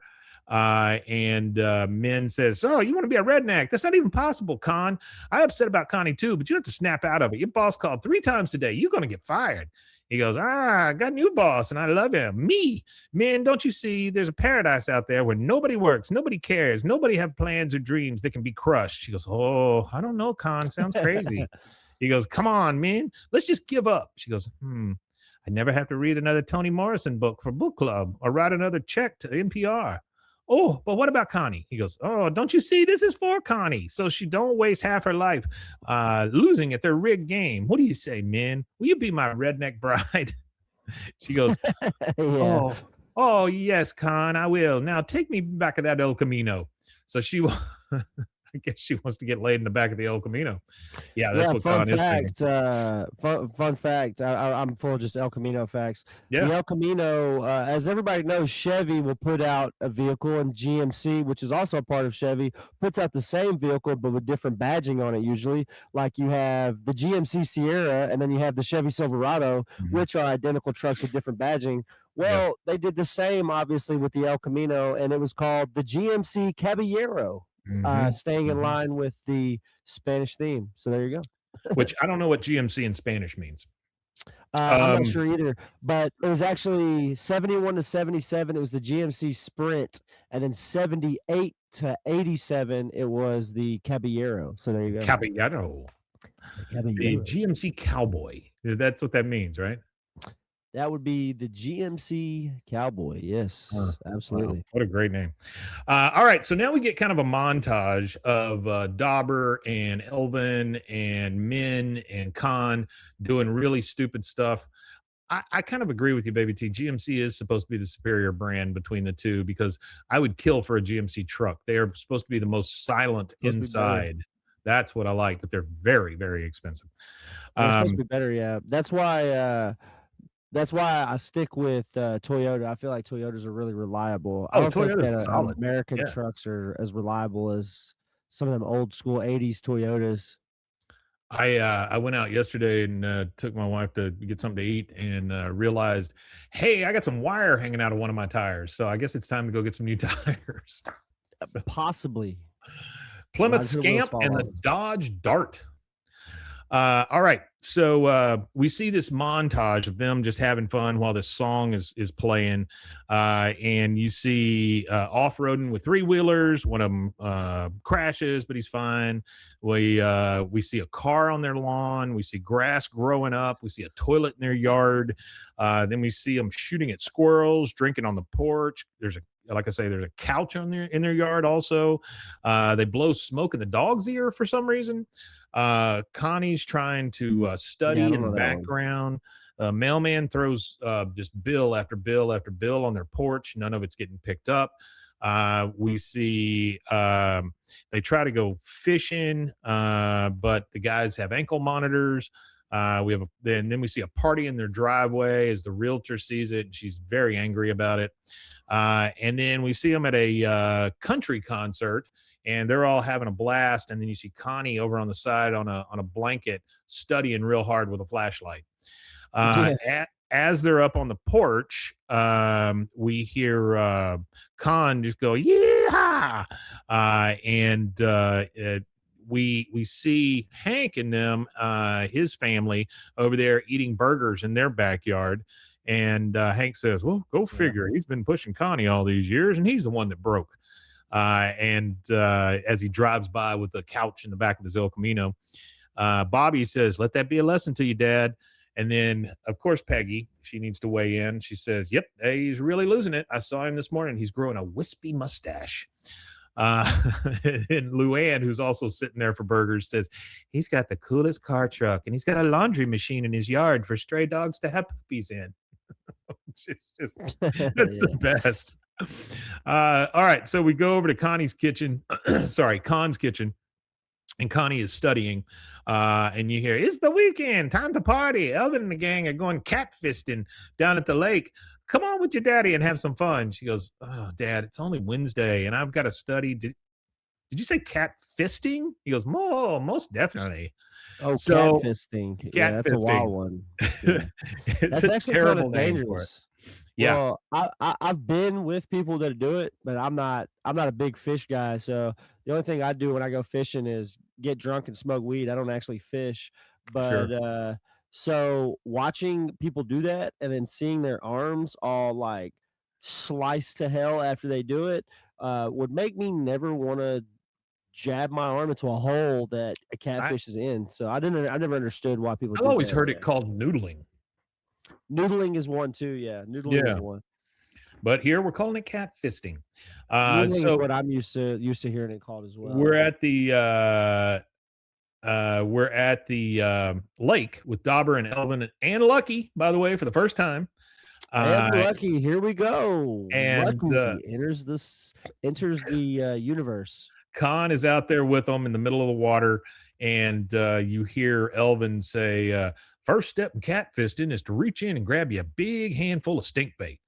And Min says, "Oh, you want to be a redneck? That's not even possible, Kahn. I upset about Connie too, but you have to snap out of it. Your boss called 3 times today. You're going to get fired." He goes, "I got a new boss and I love him. Me. Man, don't you see there's a paradise out there where nobody works, nobody cares, nobody have plans or dreams that can be crushed." She goes, "Oh, I don't know, Kahn. Sounds crazy." He goes, "Come on, man. Let's just give up." She goes, "I never have to read another Toni Morrison book for book club or write another check to NPR. Oh, but what about Connie?" He goes, "Oh, don't you see? This is for Connie, so she don't waste half her life losing at their rigged game. What do you say, man? Will you be my redneck bride?" She goes, Yeah. oh, yes, Kahn, I will. Now take me back of that El Camino." So she I guess she wants to get laid in the back of the El Camino. Yeah, that's what fun Kahn is thinking. fact. Fun fact. I'm full of just El Camino facts. Yeah. The El Camino, as everybody knows, Chevy will put out a vehicle, and GMC, which is also a part of Chevy, puts out the same vehicle but with different badging on it. Usually, like you have the GMC Sierra, and then you have the Chevy Silverado, which are identical trucks with different badging. Well, they did the same, obviously, with the El Camino, and it was called the GMC Caballero. Staying in line with the Spanish theme. So there you go. Which I don't know what GMC in Spanish means. I'm not sure either, but it was actually 71 to 77. It was the GMC Sprint, and then 78 to 87. It was the Caballero. So there you go. Caballero. The GMC Cowboy. That's what that means, right? That would be the GMC Cowboy. Yes, absolutely. Wow. What a great name. All right. So now we get kind of a montage of Dauber and Elvin and Min and Kahn doing really stupid stuff. I kind of agree with you, Baby T. GMC is supposed to be the superior brand between the two because I would kill for a GMC truck. They are supposed to be the most silent inside. That's what I like, but they're very, very expensive. They're supposed to be better. Yeah. That's why I stick with Toyota. I feel like Toyotas are really reliable. I don't think Toyota's that solid. American trucks are as reliable as some of them old school 80s Toyotas. I went out yesterday and took my wife to get something to eat and realized, hey, I got some wire hanging out of one of my tires. So I guess it's time to go get some new tires. So, Possibly. Plymouth Might as well Scamp and fall the off. Dodge Dart. All right. So we see this montage of them just having fun while this song is playing. And you see off-roading with three-wheelers. One of them crashes, but he's fine. We see a car on their lawn. We see grass growing up. We see a toilet in their yard. Then we see them shooting at squirrels, drinking on the porch. Like I say, there's a couch in their yard also. They blow smoke in the dog's ear for some reason. Connie's trying to study in the background. Mailman throws just bill after bill after bill on their porch. None of it's getting picked up. We see they try to go fishing, but the guys have ankle monitors. Then we see a party in their driveway as the realtor sees it, and she's very angry about it. And then we see them at a country concert, and they're all having a blast. And then you see Connie over on the side on a blanket studying real hard with a flashlight. As they're up on the porch, we hear Kahn just go, "Yeah!" We see Hank and them, his family, over there eating burgers in their backyard. And Hank says, "Well, go figure. He's been pushing Connie all these years, and he's the one that broke." As he drives by with the couch in the back of his El Camino, Bobby says, "Let that be a lesson to you, Dad." And then, of course, Peggy, she needs to weigh in. She says, "Yep, he's really losing it. I saw him this morning. He's growing a wispy mustache." And Luann, who's also sitting there for burgers, says, "He's got the coolest car truck, and he's got a laundry machine in his yard for stray dogs to have puppies in." It's just, that's the best. All right, so we go over to Connie's kitchen. Sorry, Kahn's kitchen, and Connie is studying. And you hear, "It's the weekend, time to party. Elvin and the gang are going catfisting down at the lake. Come on with your daddy and have some fun." She goes, "Oh, Dad, it's only Wednesday, and I've got to study." Did you say catfisting? He goes, most definitely." Oh, so catfisting. Yeah, that's a wild one. Yeah. It's That's a actually kind terrible of name for it. dangerous. Yeah. Well, I've been with people that do it, but I'm not a big fish guy. So the only thing I do when I go fishing is get drunk and smoke weed. I don't actually fish. But Sure. so watching people do that and then seeing their arms all like sliced to hell after they do it would make me never want to jab my arm into a hole that a I, catfish is in. So I never understood why people I've did always that. heard it called noodling. Noodling is one too. Yeah, noodling is Yeah. one. But here we're calling it catfisting. Noodling is So what I'm used to hearing it called as well. we're at the lake with Dauber and Elvin and Lucky, by the way, for the first time. And Lucky, here we go. and Lucky enters the universe. Kahn is out there with them in the middle of the water, and you hear Elvin say, "First step in catfisting is to reach in and grab you a big handful of stink bait."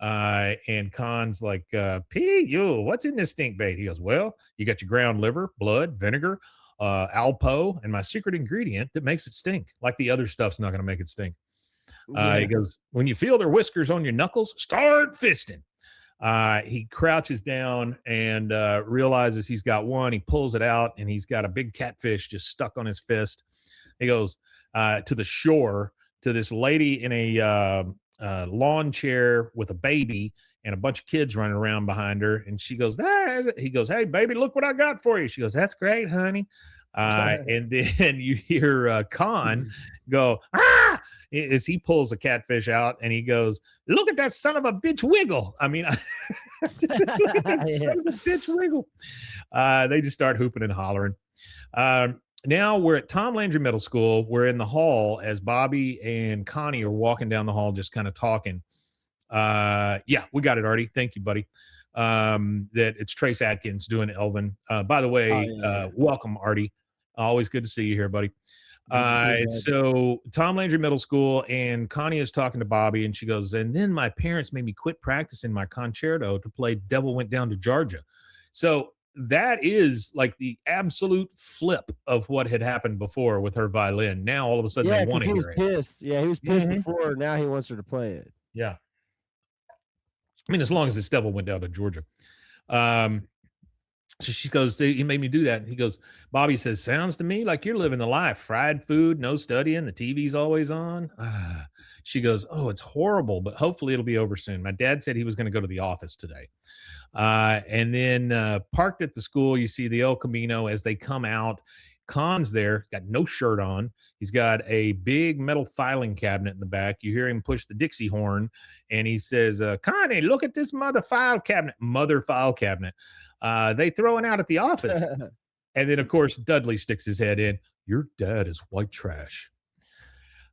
And Kahn's like, what's in this stink bait?" He goes, "Well, you got your ground liver, blood, vinegar, Alpo, and my secret ingredient that makes it stink. Like the other stuff's not going to make it stink." He goes, "When you feel their whiskers on your knuckles, start fisting." He crouches down and realizes he's got one. He pulls it out, and he's got a big catfish just stuck on his fist. He goes to the shore to this lady in a lawn chair with a baby and a bunch of kids running around behind her. And she goes, he goes, "Hey, baby, look what I got for you." She goes, "That's great, honey." And then you hear Kahn go, "Ah!" as he pulls a catfish out, and he goes, "Look at that son of a bitch wiggle." I mean, look at that son of a bitch wiggle. They just start hooping and hollering. Now we're at Tom Landry Middle School. We're in the hall as Bobby and Connie are walking down the hall, just kind of talking. Yeah, we got it, Artie. Thank you, buddy. That it's Trace Atkins doing Elvin. By the way, welcome, Artie. Always good to see you here, buddy. So Tom Landry Middle School, and Connie is talking to Bobby, and she goes, "And then my parents made me quit practicing my concerto to play Devil Went Down to Georgia." So that is like the absolute flip of what had happened before with her violin. Now all of a sudden Yeah, they because want to he was hear it. pissed. Yeah, he was pissed Mhm. before. Now he wants her to play it. Yeah. I mean, as long as this devil went down to Georgia. Um, so she goes, he made me do that. And he goes, Bobby says, sounds to me like you're living the life. Fried food, no studying, the TV's always on. She goes, oh, it's horrible, but hopefully it'll be over soon. My dad said he was going to go to the office today. And then parked at the school, you see the El Camino as they come out. Kahn's there, got no shirt on. He's got a big metal filing cabinet in the back. You hear him push the Dixie horn, and he says, Connie, look at this mother file cabinet. They throwing out at the office. And then, of course, Dudley sticks his head in. Your dad is white trash.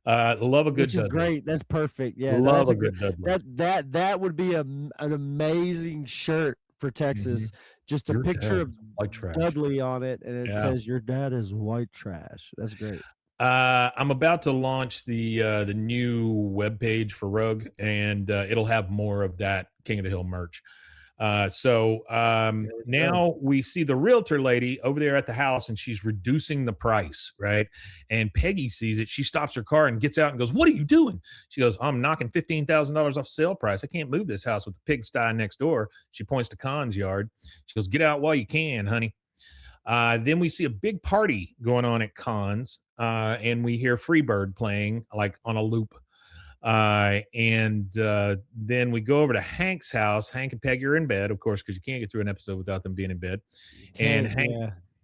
Love a good Which is Dudley. great. That's perfect. Yeah, Love that's a good Dudley. that would be an amazing shirt for Texas. Just a Your picture dad of is white trash. Dudley on it, and it Yeah. says your dad is white trash. That's great. I'm about to launch the new webpage for Rug, and it'll have more of that King of the Hill merch. Now we see the realtor lady over there at the house, and she's reducing the price, right? And Peggy sees it. She stops her car and gets out and goes, "What are you doing?" She goes, "I'm knocking $15,000 off sale price. I can't move this house with the pigsty next door." She points to Kahn's yard. She goes, "Get out while you can, honey." Then we see a big party going on at Kahn's, and we hear Freebird playing like on a loop. Then we go over to Hank's house. Hank and Peggy are in bed, of course, because you can't get through an episode without them being in bed. And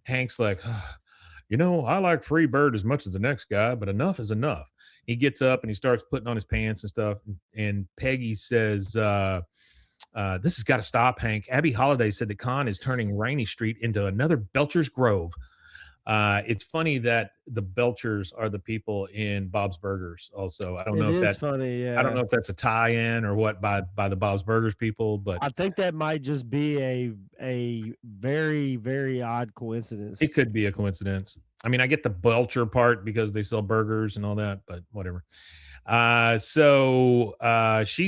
Hank's like, I like Freebird as much as the next guy, but enough is enough. He gets up and he starts putting on his pants and stuff. And Peggy says, this has got to stop, Hank. Abby Holiday said that Kahn is turning Rainey Street into another Belcher's Grove. It's funny that the Belchers are the people in Bob's Burgers. Also, I don't know if that's funny. Yeah, I don't know if that's a tie-in or what by the Bob's Burgers people, but I think that might just be a very, very odd coincidence. it could be a coincidence. I mean, I get the Belcher part because they sell burgers and all that, but whatever. She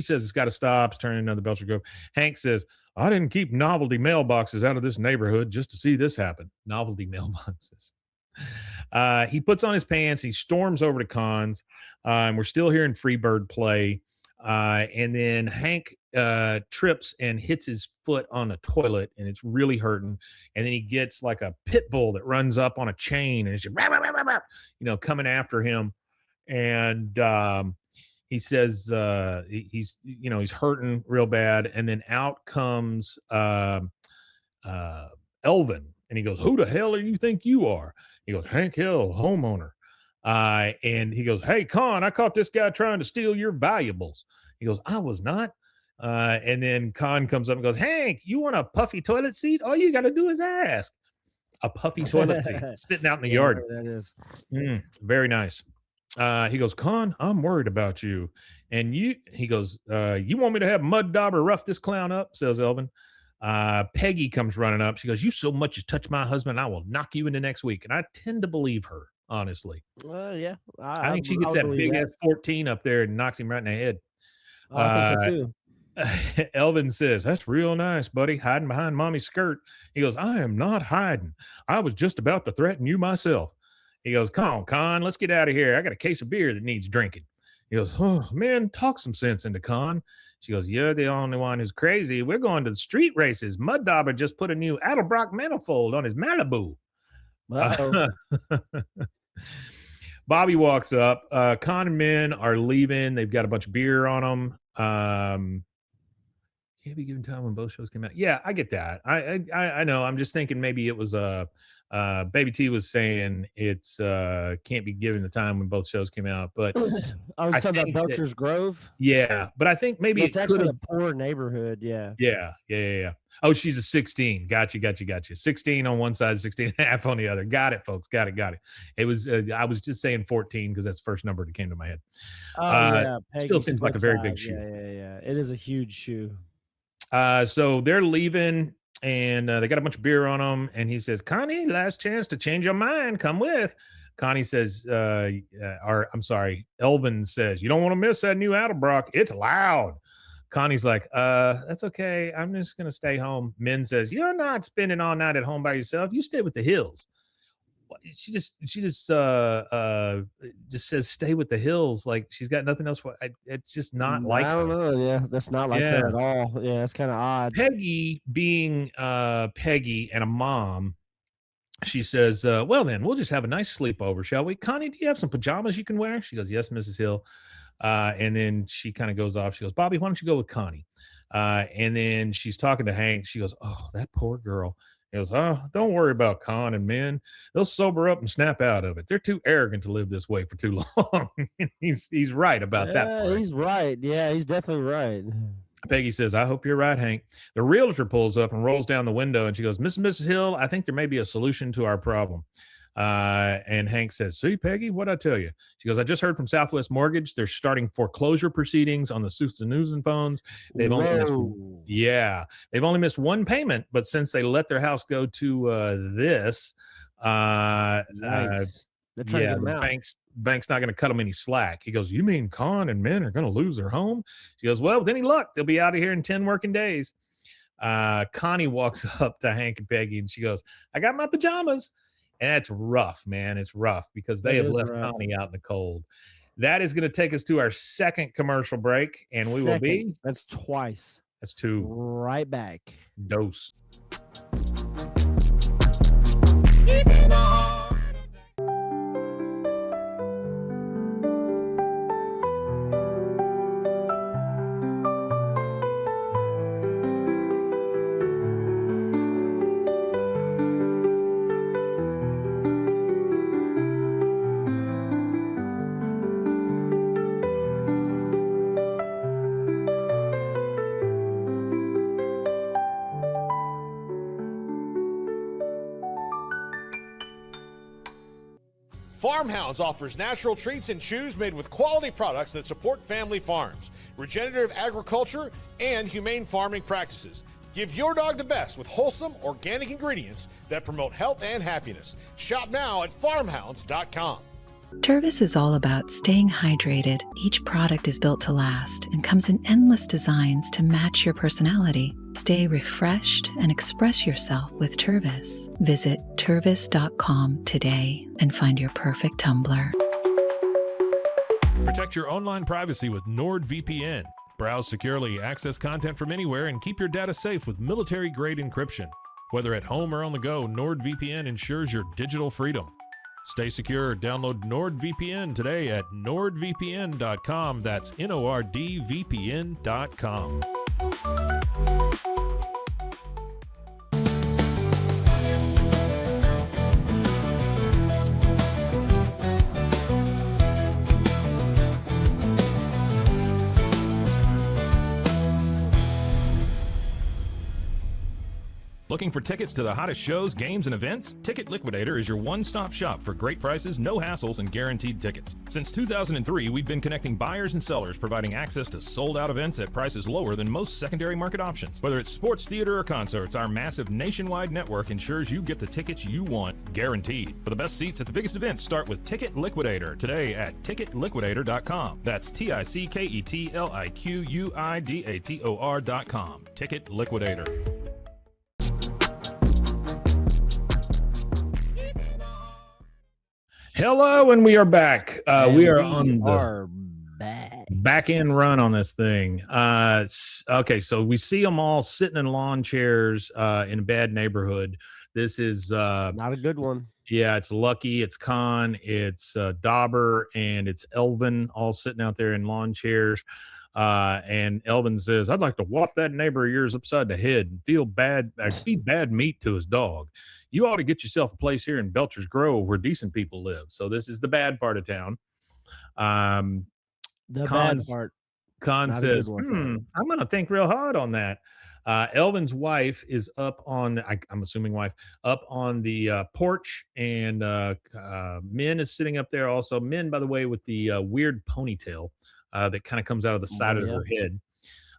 says it's got to stop. It's turning into the Belcher Grove. Hank says, I didn't keep novelty mailboxes out of this neighborhood just to see this happen. Novelty mailboxes. He puts on his pants. He storms over to Kahn's. And we're still hearing Freebird play. And then Hank trips and hits his foot on a toilet, and it's really hurting. And then he gets like a pit bull that runs up on a chain, and it's just, coming after him. And he says he's hurting real bad. And then out comes Elvin, and he goes, "Who the hell do you think you are?" He goes, "Hank Hill, homeowner." And he goes, "Hey, Kahn, I caught this guy trying to steal your valuables." He goes, "I was not." And then Kahn comes up and goes, "Hank, you want a puffy toilet seat? All you got to do is ask." A puffy toilet seat sitting out in the yard. That is very nice. He goes, "Kahn, I'm worried about you." And he goes, "You want me to have Mud Dauber rough this clown up?" Says Elvin. Peggy comes running up. She goes, "You so much as touch my husband, I will knock you into next week." And I tend to believe her, honestly. Yeah. I think she gets that big ass 14 up there and knocks him right in the head. I think so too. Elvin says, "That's real nice, buddy, hiding behind mommy's skirt." He goes, "I am not hiding. I was just about to threaten you myself." He goes, "Come on, Kahn, let's get out of here. I got a case of beer that needs drinking." He goes, "Oh, man, talk some sense into Kahn." She goes, "You're the only one who's crazy. We're going to the street races. Mud Dauber just put a new Adelbrock manifold on his Malibu." Bobby walks up. Kahn and men are leaving. They've got a bunch of beer on them. Can't be given time when both shows came out. Yeah, I get that. I know. I'm just thinking maybe it was Baby T was saying it's can't be given the time when both shows came out, but I was talking about Belcher's Grove. Yeah, but I think maybe it's actually a poor neighborhood. Yeah. Oh, she's a 16. Gotcha. 16 on one side, 16 and a half on the other. Got it, folks. Got it. It was I was just saying 14 because that's the first number that came to my head. Still seems like a very big shoe. Yeah. It is a huge shoe. So they're leaving, and they got a bunch of beer on them, and he says, "Connie, last chance to change your mind. Come with." Connie says, Elvin says, "You don't want to miss that new Adelbrock. It's loud." Connie's like, that's okay. I'm just gonna stay home. Min says, you're not spending all night at home by yourself. You stay with the Hills. She just says stay with the Hills, like she's got nothing else for it's just not like I don't her. know. Yeah, that's not like Yeah. her at all. Yeah, it's kind of odd. Peggy being Peggy and a mom, she says, well then we'll just have a nice sleepover, shall we? Connie, do you have some pajamas you can wear? She goes, yes, Mrs. Hill. And then she kind of goes off. She goes, Bobby, why don't you go with Connie? And then she's talking to Hank. She goes, oh, that poor girl. He goes, oh, don't worry about Kahn and Min. They'll sober up and snap out of it. They're too arrogant to live this way for too long. he's right about that Yeah, part. he's right. Yeah, he's definitely right. Peggy says, I hope you're right, Hank. The realtor pulls up and rolls down the window and she goes, Mrs. Hill, I think there may be a solution to our problem. And Hank says, see, Peggy, what'd I tell you? She goes, I just heard from Southwest Mortgage. They're starting foreclosure proceedings on the Susan and phones. They've only they've only missed one payment, but since they let their house go to this, Nice. They're trying to get them the out. bank's not going to cut them any slack. He goes, you mean Kahn and Min are going to lose their home? She goes, well, with any luck, they'll be out of here in 10 working days. Connie walks up to Hank and Peggy and she goes, I got my pajamas. And that's rough, man. It's rough because they have left Connie out in the cold. That is going to take us to our second commercial break, and we will be. That's twice. That's two. Right back. Dose. Farmhounds offers natural treats and chews made with quality products that support family farms, regenerative agriculture, and humane farming practices. Give your dog the best with wholesome, organic ingredients that promote health and happiness. Shop now at farmhounds.com. Tervis is all about staying hydrated. Each product is built to last and comes in endless designs to match your personality. Stay refreshed and express yourself with Tervis. Visit tervis.com today and find your perfect tumbler. Protect your online privacy with NordVPN. Browse securely, access content from anywhere, and keep your data safe with military-grade encryption. Whether at home or on the go, NordVPN ensures your digital freedom. Stay secure. Download NordVPN today at nordvpn.com. That's NORDVPN.com. Looking for tickets to the hottest shows, games, and events? Ticket Liquidator is your one-stop shop for great prices, no hassles, and guaranteed tickets. Since 2003, we've been connecting buyers and sellers, providing access to sold-out events at prices lower than most secondary market options. Whether it's sports, theater, or concerts, our massive nationwide network ensures you get the tickets you want, guaranteed. For the best seats at the biggest events, start with Ticket Liquidator today at ticketliquidator.com. That's TICKETLIQUIDATOR.com. Ticket Liquidator. Hello, and we are back. We are on the back end run on this thing. Okay, so we see them all sitting in lawn chairs in a bad neighborhood. This is not a good one. Yeah, it's Lucky, it's Kahn, it's Dauber, and it's Elvin all sitting out there in lawn chairs. And Elvin says, I'd like to whop that neighbor of yours upside the head and feed bad meat to his dog. You ought to get yourself a place here in Belcher's Grove where decent people live. So this is the bad part of town. The bad part. Kahn says, I'm going to think real hard on that. Elvin's wife is up on, I'm assuming wife, up on the porch, and Min is sitting up there also. Min, by the way, with the weird ponytail that kind of comes out of the side of her head.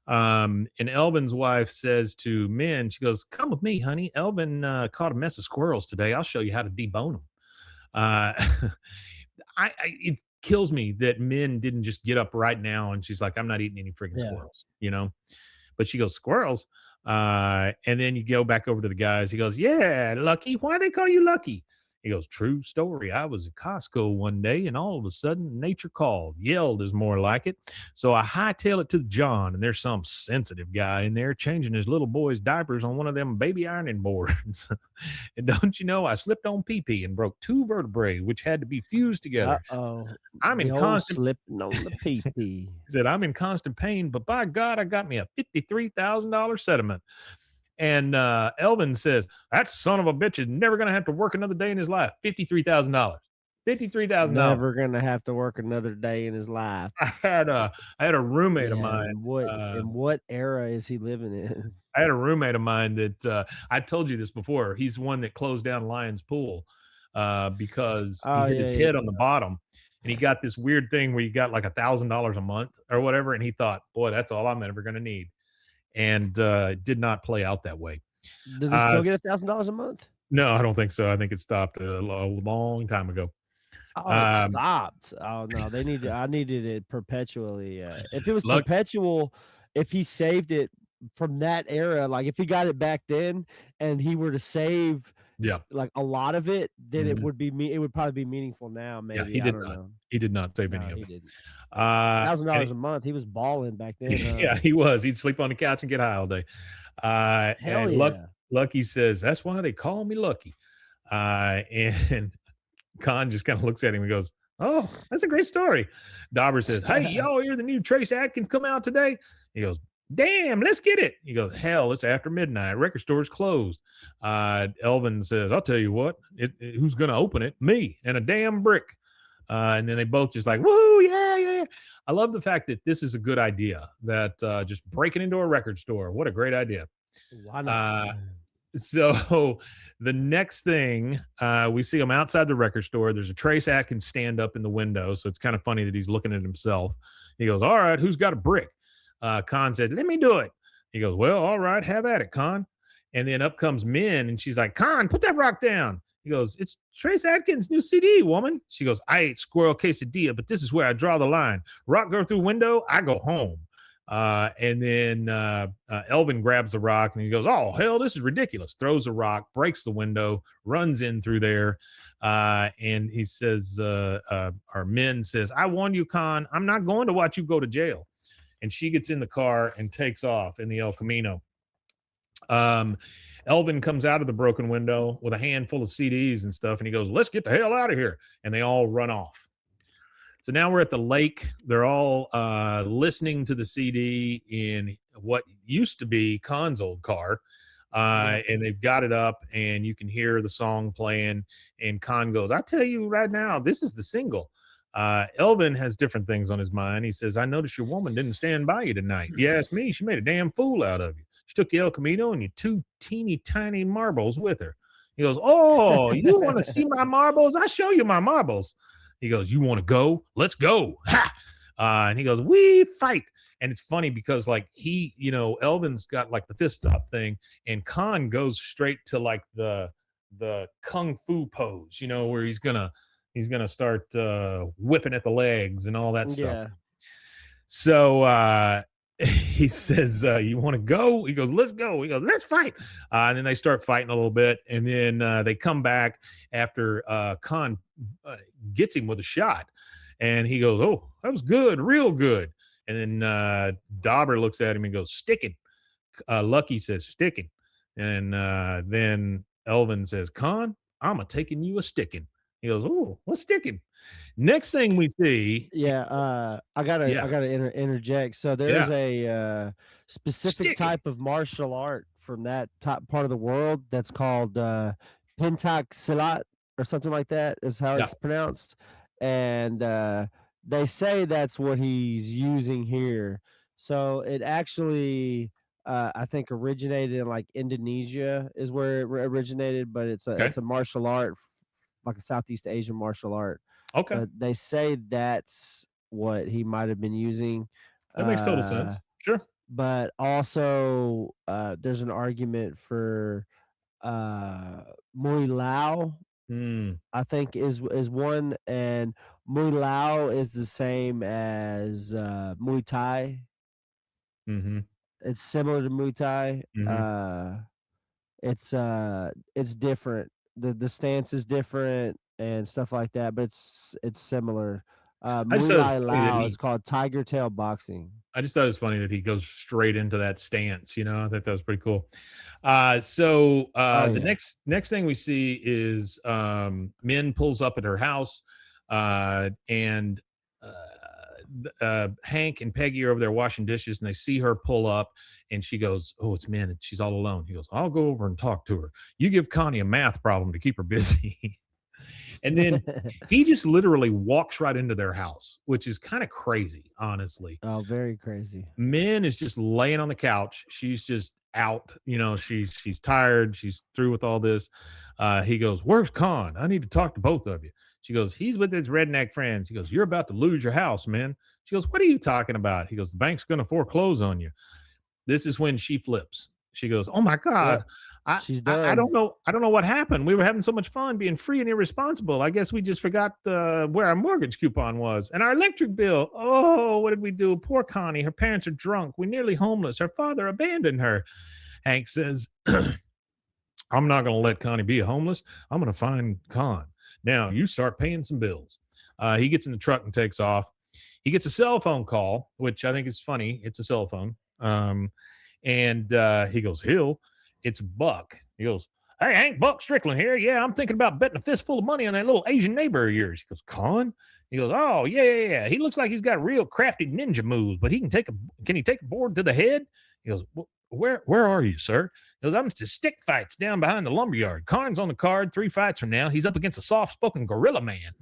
And Elvin's wife says to Min, she goes, come with me, honey. Elvin caught a mess of squirrels today. I'll show you how to debone them. kills me that men didn't just get up right now. And she's like, I'm not eating any freaking Yeah. squirrels, you know? But she goes, squirrels. And then you go back over to the guys. He goes, yeah, Lucky. Why they call you Lucky? He goes, true story. I was at Costco one day and all of a sudden nature called, yelled is more like it. So I hightail it to John, and there's some sensitive guy in there changing his little boy's diapers on one of them baby ironing boards. And don't you know, I slipped on pee and broke 2 vertebrae, which had to be fused together. Uh-oh. I'm in The old constant slipping on the pee-pee. He said, I'm in constant pain, but by God, I got me a $53,000 settlement. And Elvin says, that son of a bitch is never going to have to work another day in his life. $53,000. $53,000. Never gonna have to work another day in his life. I had a roommate of Yeah, mine. in what era is he living in? I had a roommate of mine that I told you this before. He's one that closed down Lion's Pool because he hit his head on the bottom. And he got this weird thing where you got like $1,000 a month or whatever. And he thought, boy, that's all I'm ever going to need. And it did not play out that way. Does he still get $1,000 a month? No, I don't think so. I think it stopped a long time ago. Oh, it stopped. Oh no, I needed it perpetually. If it was perpetual, if he saved it from that era, like if he got it back then and he were to save like a lot of it, then it would probably be meaningful now. Maybe. Yeah, he did not. Know. He did not save any of it. $1,000 a month. He was balling back then. Yeah, he was. He'd sleep on the couch and get high all day. Hell yeah. Lucky says, that's why they call me Lucky. And Kahn just kind of looks at him and goes, oh, that's a great story. Dauber says, hey, y'all hear the new Trace Adkins come out today? He goes, damn, let's get it. He goes, hell, it's after midnight. Record store's closed. Elvin says, I'll tell you what, who's going to open it? Me and a damn brick. And then they both just like, woo, yeah. I love the fact that this is a good idea, that just breaking into a record store. What a great idea. Why not? So the next thing, we see him outside the record store. There's a Trace Adkins stand up in the window. So it's kind of funny that he's looking at himself. He goes, all right, who's got a brick? Kahn said, let me do it. He goes, well, all right, have at it, Kahn. And then up comes Min, and she's like, Kahn, put that rock down. He goes, it's Trace Adkins' new CD, woman. She goes, I ate squirrel quesadilla, but this is where I draw the line. Rock go through window, I go home. And then Elvin grabs the rock and he goes, oh, hell, this is ridiculous. Throws a rock, breaks the window, runs in through there. And he says, our Min says, I warn you, Kahn, I'm not going to watch you go to jail. And she gets in the car and takes off in the El Camino. Elvin comes out of the broken window with a handful of CDs and stuff. And he goes, let's get the hell out of here. And they all run off. So now we're at the lake. They're all listening to the CD in what used to be Kahn's old car. And they've got it up and you can hear the song playing. And Kahn goes, I tell you right now, this is the single. Elvin has different things on his mind. He says, I noticed your woman didn't stand by you tonight. You asked me, she made a damn fool out of you. She took you El Camino and you 2 teeny tiny marbles with her. He goes, oh, you want to see my marbles? I'll show you my marbles. He goes, you want to go? Let's go. Ha! And he goes, we fight. And it's funny because like Elvin's got like the fist up thing and Kahn goes straight to like the kung fu pose, where he's gonna start whipping at the legs and all that stuff. Yeah. So he says, you want to go? He goes, let's go. He goes, let's fight. And then they start fighting a little bit. And then they come back after Kahn gets him with a shot. And he goes, oh, that was good, real good. And then Dauber looks at him and goes, sticking. Lucky says, sticking. And then Elvin says, Kahn, I'm taking you a sticking. He goes, oh, what's sticking? Next thing we see. Yeah, I gotta interject. So there's a specific type of martial art from that top part of the world that's called pentak silat or something like that is how it's pronounced. And they say that's what he's using here. So it actually I think originated in like Indonesia is where it originated, but it's a martial art, like a Southeast Asian martial art. Okay. But they say that's what he might have been using. That makes total sense. Sure. But also there's an argument for Mui Lao, I think is one, and Muay Lao is the same as Muay Thai. Mm-hmm. It's similar to Muay Thai. Mm-hmm. It's different. The stance is different and stuff like that, but it's similar. I just Muay thought it was Thai funny that Lao is called Tiger Tail Boxing. I just thought it was funny that he goes straight into that stance. You know, I thought that was pretty cool. Oh The yeah. next thing we see is Min pulls up at her house, and Hank and Peggy are over there washing dishes, and they see her pull up, and she goes, "Oh, it's Min, and she's all alone." He goes, "I'll go over and talk to her. You give Connie a math problem to keep her busy." And then he just literally walks right into their house, which is kind of crazy, honestly. Oh, very crazy. Min is just laying on the couch. She's just out. You know, she's tired. She's through with all this. He goes, "Where's Kahn? I need to talk to both of you." She goes, "He's with his redneck friends." He goes, "You're about to lose your house, man." She goes, "What are you talking about?" He goes, "The bank's going to foreclose on you." This is when she flips. She goes, "Oh my God. Yep. I, She's I done. don't know. I don't know what happened. We were having so much fun being free and irresponsible. I guess we just forgot where our mortgage coupon was and our electric bill. Oh, what did we do? Poor Connie. Her parents are drunk. We're nearly homeless. Her father abandoned her." Hank says, "I'm not going to let Connie be homeless. I'm going to find Kahn. Now you start paying some bills." He gets in the truck and takes off. He gets a cell phone call, which I think is funny. It's a cell phone. And he goes, "Hill, it's Buck." He goes, "Hey, Hank, Buck Strickland here. Yeah, I'm thinking about betting a fistful of money on that little Asian neighbor of yours." He goes, "Kahn?" He goes, "Oh, yeah. He looks like he's got real crafty ninja moves, but can he take a board to the head?" He goes, Where are you, sir?" He goes, "I'm to stick fights down behind the lumberyard. Kahn's on the card 3 fights from now. He's up against a soft-spoken gorilla man."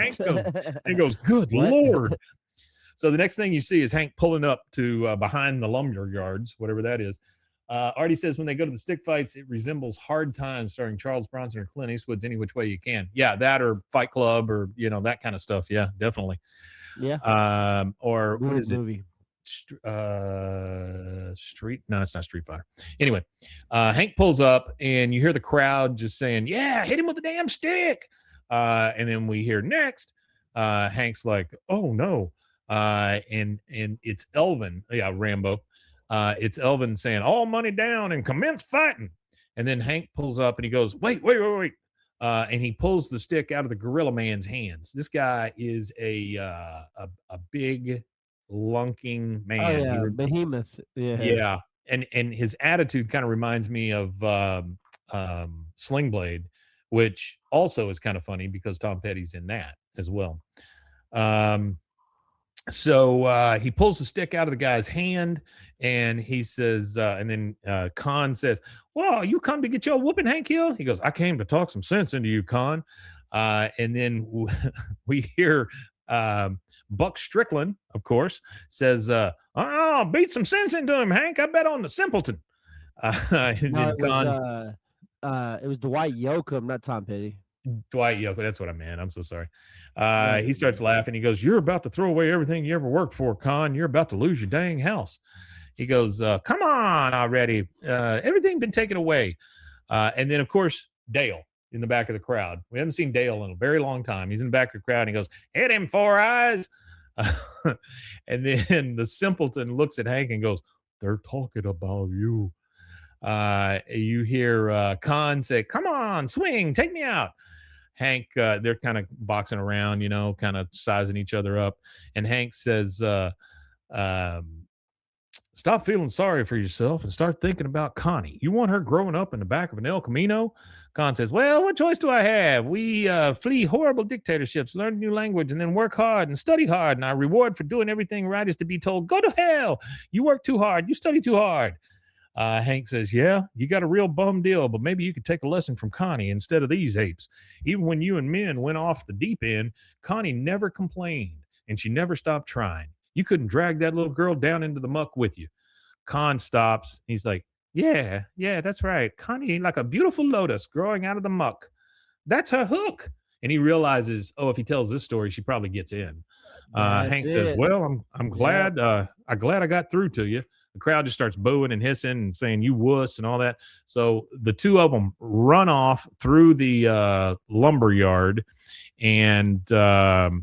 He goes, "Good What? Lord." So the next thing you see is Hank pulling up to behind the lumber yards, whatever that is. Artie says when they go to the stick fights, it resembles Hard Times starring Charles Bronson or Clint Eastwood's Any Which Way You Can. Yeah, that or Fight Club or, that kind of stuff. Yeah, definitely. Yeah. Or what Weird is it? movie. Street? No, it's not Street Fighter. Anyway, Hank pulls up and you hear the crowd just saying, "Yeah, hit him with the damn stick." And then we hear next, Hank's like, "Oh no." And it's Elvin. Yeah, Rambo. It's Elvin saying, "All money down and commence fighting." And then Hank pulls up and he goes, "Wait. And he pulls the stick out of the gorilla man's hands. This guy is a big lunking Oh man. yeah, Behemoth. Yeah. Yeah, and his attitude kind of reminds me of Sling Blade, which also is kind of funny because Tom Petty's in that as well. So he pulls the stick out of the guy's hand and he says, and then Kahn says, "Well, you come to get your whooping, Hank Hill?" He goes, "I came to talk some sense into you, Kahn." And then we hear Buck Strickland, of course, says, "Beat some sense into him, Hank. I bet on the simpleton." And No, then it was Dwight Yoakam, not Tom Petty. Dwight Yoakam, that's what I meant. I'm so sorry. No, He starts laughing. He goes, "You're about to throw away everything you ever worked for, Kahn. You're about to lose your dang house." He goes, "Come on already. Everything been taken away." And then, of course, Dale in the back of the crowd. We haven't seen Dale in a very long time. He's in the back of the crowd and he goes, "Hit him, Four Eyes." And then the simpleton looks at Hank and goes, "They're talking about you." You hear Kahn say, "Come on, swing, take me out." Hank, they're kind of boxing around, kind of sizing each other up. And Hank says, "Stop feeling sorry for yourself and start thinking about Connie. You want her growing up in the back of an El Camino?" Kahn says, "Well, what choice do I have? We flee horrible dictatorships, learn a new language, and then work hard and study hard. And our reward for doing everything right is to be told, 'Go to hell. You work too hard. You study too hard.'" Hank says, "Yeah, you got a real bum deal, but maybe you could take a lesson from Connie instead of these apes. Even when you and Min went off the deep end, Connie never complained, and she never stopped trying. You couldn't drag that little girl down into the muck with you." Kahn stops. He's like, yeah, that's right. Connie, like a beautiful lotus growing out of the muck. That's her hook." And he realizes, if he tells this story, she probably gets in. Hank says, "Well, I'm glad. I'm glad I got through to you." The crowd just starts booing and hissing and saying, "You wuss," and all that. So the two of them run off through the lumber yard, and the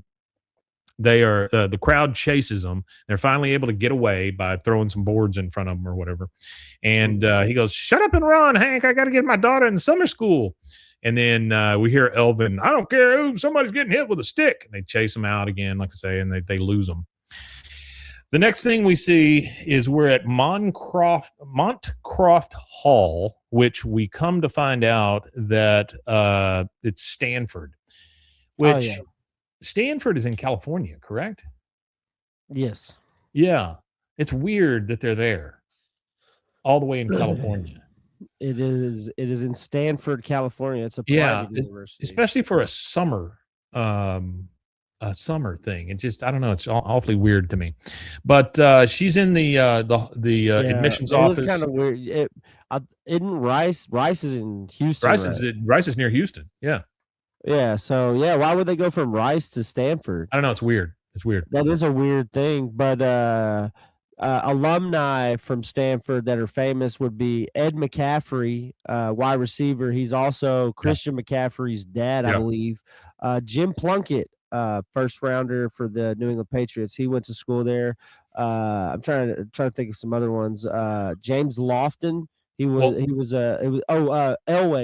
crowd chases them. They're finally able to get away by throwing some boards in front of them or whatever. And he goes, "Shut up and run, Hank! I got to get my daughter in summer school." And then we hear Elvin, "I don't care who, somebody's getting hit with a stick." And they chase them out again, like I say, and they lose them. The next thing we see is we're at Montcroft Hall, which we come to find out that it's Stanford, which Stanford is in California, correct? Yes. Yeah. It's weird that they're there all the way in California. It is in Stanford, California. It's a private university. Especially for a summer thing. It just, I don't know, it's awfully weird to me. But she's in the admissions office. It's kind of weird. Isn't Rice is in Houston? Rice is near Houston. Yeah. Yeah. So yeah, why would they go from Rice to Stanford? I don't know. It's weird. It's weird. That is a weird thing. But alumni from Stanford that are famous would be Ed McCaffrey, wide receiver. He's also Christian McCaffrey's dad, I believe. Jim Plunkett, first rounder for the New England Patriots. He went to school there. I'm trying to think of some other ones. James Lofton. Elway,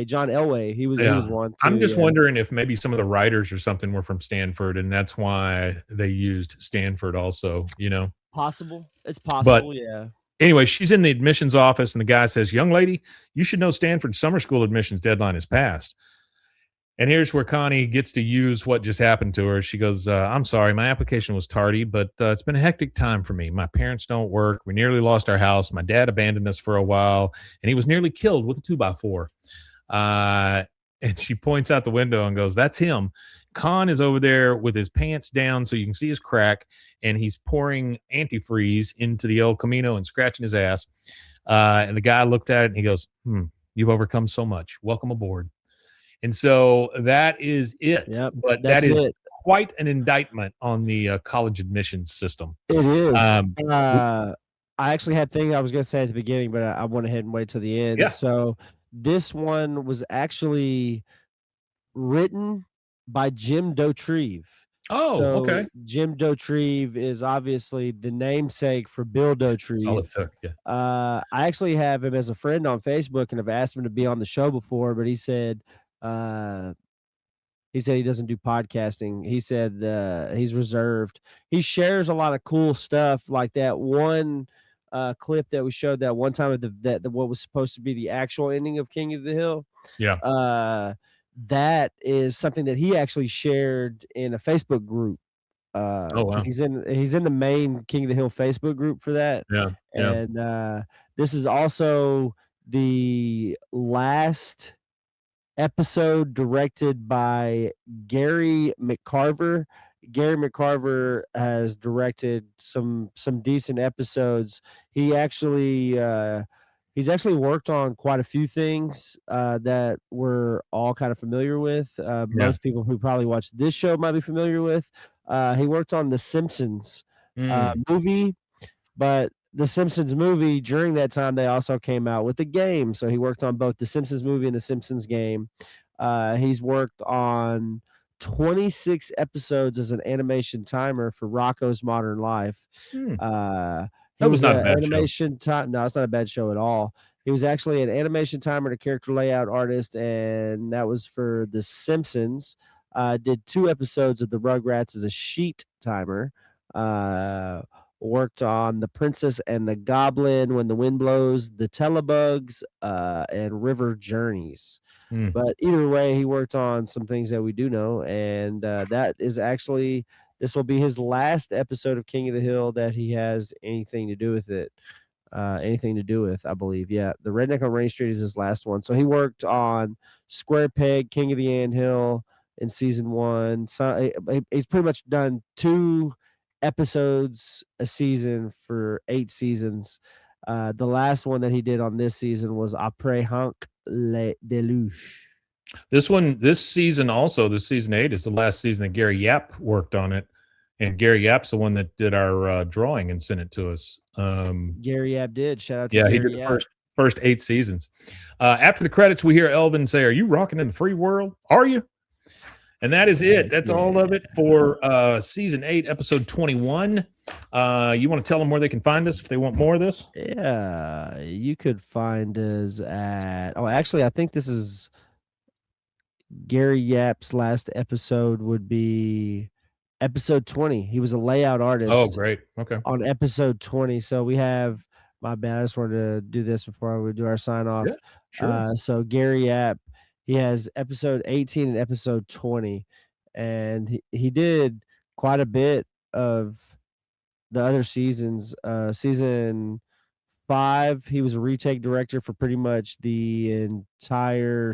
John Elway. He was one too. I'm just wondering if maybe some of the writers or something were from Stanford, and that's why they used Stanford also, Possible. It's possible, yeah. Anyway, she's in the admissions office, and the guy says, "Young lady, you should know Stanford's summer school admissions deadline is passed." And here's where Connie gets to use what just happened to her. She goes, "I'm sorry, my application was tardy, but it's been a hectic time for me. My parents don't work. We nearly lost our house. My dad abandoned us for a while, and he was nearly killed with a 2x4. And she points out the window and goes, "That's him. Kahn is over there with his pants down so you can see his crack, and he's pouring antifreeze into the El Camino and scratching his ass." And the guy looked at it and he goes, "You've overcome so much. Welcome aboard." And so that is it. Yep, but that is quite an indictment on the college admissions system. It is. I actually had things I was going to say at the beginning, but I went ahead and waited till the end. Yeah. So this one was actually written by Jim Dauterive. Okay. Jim Dauterive is obviously the namesake for Bill Dauterive. That's all it took. Yeah. I actually have him as a friend on Facebook and have asked him to be on the show before, but he said he doesn't do podcasting. He said he's reserved. He shares a lot of cool stuff, like that one clip that we showed that one time of what was supposed to be the actual ending of King of the Hill. Yeah. That is something that he actually shared in a Facebook group. Oh wow. He's in the main King of the Hill Facebook group for that. Yeah. And this is also the last episode directed by Gary McCarver. Gary McCarver has directed some decent episodes. He's actually worked on quite a few things that we're all kind of familiar with. Most people who probably watch this show might be familiar with. He worked on the Simpsons movie, but the Simpsons movie, during that time, they also came out with the game. So he worked on both the Simpsons movie and the Simpsons game. He's worked on 26 episodes as an animation timer for Rocko's Modern Life. That was not a bad animation show. No, it's not a bad show at all. He was actually an animation timer and a character layout artist, and that was for The Simpsons. Did 2 episodes of the Rugrats as a sheet timer. Worked on The Princess and the Goblin, When the Wind Blows, The Telebugs, and River Journeys. But either way, he worked on some things that we do know, and that is actually, this will be his last episode of King of the Hill that he has anything to do with it. I believe. Yeah, the Redneck on Rain Street is his last one. So he worked on Square Peg, King of the Anthill in season 1. So he's pretty much done 2 episodes a season for 8 seasons. The last one that he did on this season was Après Hank Le Deluge. This season 8 is the last season that Gary Yap worked on it. And Gary Yap's the one that did our drawing and sent it to us. Gary Yap did. Shout out to Gary Yap. He did the first 8 seasons. After the credits, we hear Elvin say, "Are you rocking in the free world? Are you?" And that is it. That's all of it for season 8, episode 21. You want to tell them where they can find us if they want more of this? Yeah, you could find us at. Oh, actually, I think this is Gary Yap's last episode would be episode 20. He was a layout artist. Oh, great. Okay. On episode 20. So we have. My bad. I just wanted to do this before we do our sign off. Yeah, sure. So Gary Yap, he has episode 18 and episode 20, and he did quite a bit of the other seasons. Season 5, he was a retake director for pretty much the entire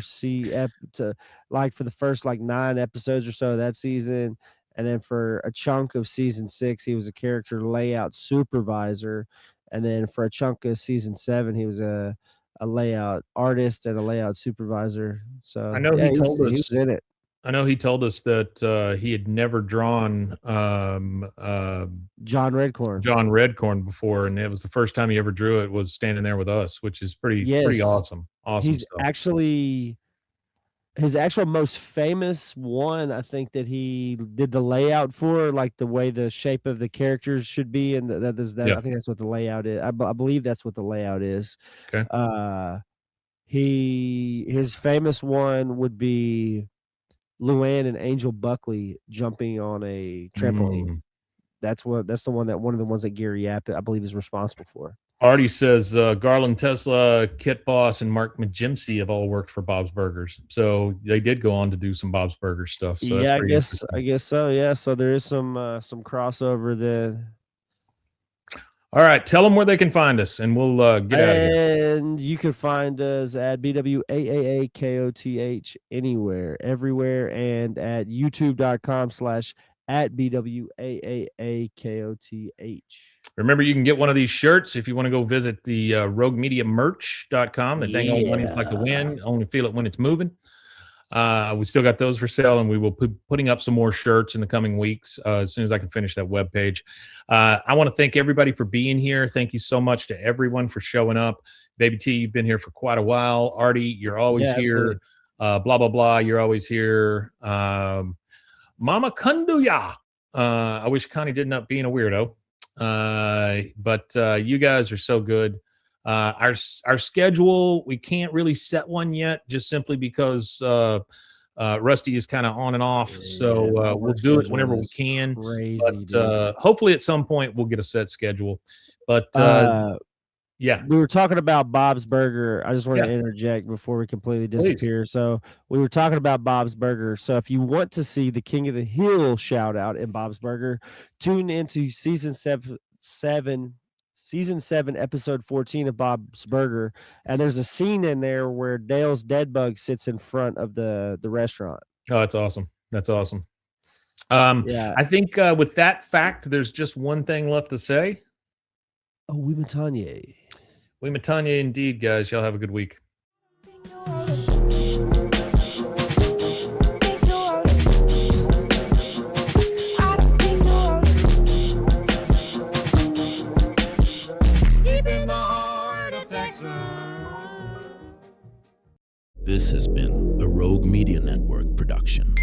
like for the first like 9 episodes or so of that season. And then for a chunk of season 6, he was a character layout supervisor. And then for a chunk of season 7, he was a layout artist and a layout supervisor. So I know he told us he was in it. I know he told us that he had never drawn John Redcorn. John Redcorn before, and it was the first time he ever drew it was standing there with us, which is pretty awesome. Awesome He's stuff. actually his actual most famous one, I think, that he did the layout for, like the way the shape of the characters should be, and I think that's what the layout is. I believe that's what the layout is. Okay. His famous one would be Luann and Angel Buckley jumping on a trampoline. That's one of the ones that Gary Yap, I believe, is responsible for. Artie says Garland Tesla, Kit Boss, and Mark Majimsey have all worked for Bob's Burgers. So they did go on to do some Bob's Burgers stuff. So yeah, I guess so. Yeah, so there is some crossover there. All right, tell them where they can find us, and we'll get out of here. And you can find us at BWAAAKOTH anywhere, everywhere, and at youtube.com/@BWAAAKOTH. Remember, you can get one of these shirts if you want to go visit the roguemediamerch.com. The dang old money's like the wind. Only feel it when it's moving. We still got those for sale, and we will be putting up some more shirts in the coming weeks as soon as I can finish that webpage. I want to thank everybody for being here. Thank you so much to everyone for showing up. Baby T, you've been here for quite a while. Artie, you're always here. Blah, blah, blah, you're always here. Mama Kunduya. I wish Connie didn't up being a weirdo. But you guys are so good. Our schedule, we can't really set one yet, just simply because Rusty is kind of on and off. So we'll do it whenever we can. But hopefully at some point we'll get a set schedule. But yeah, we were talking about Bob's Burger. I just want to interject before we completely disappear. Please. So we were talking about Bob's Burger. So if you want to see the King of the Hill shout out in Bob's Burger, tune into season 7, episode 14 of Bob's Burger, and there's a scene in there where Dale's dead bug sits in front of the restaurant. Oh, that's awesome. That's awesome. I think with that fact, there's just one thing left to say. Oh, we Matanye. We Matanye indeed, guys. Y'all have a good week. This has been a Rogue Media Network production.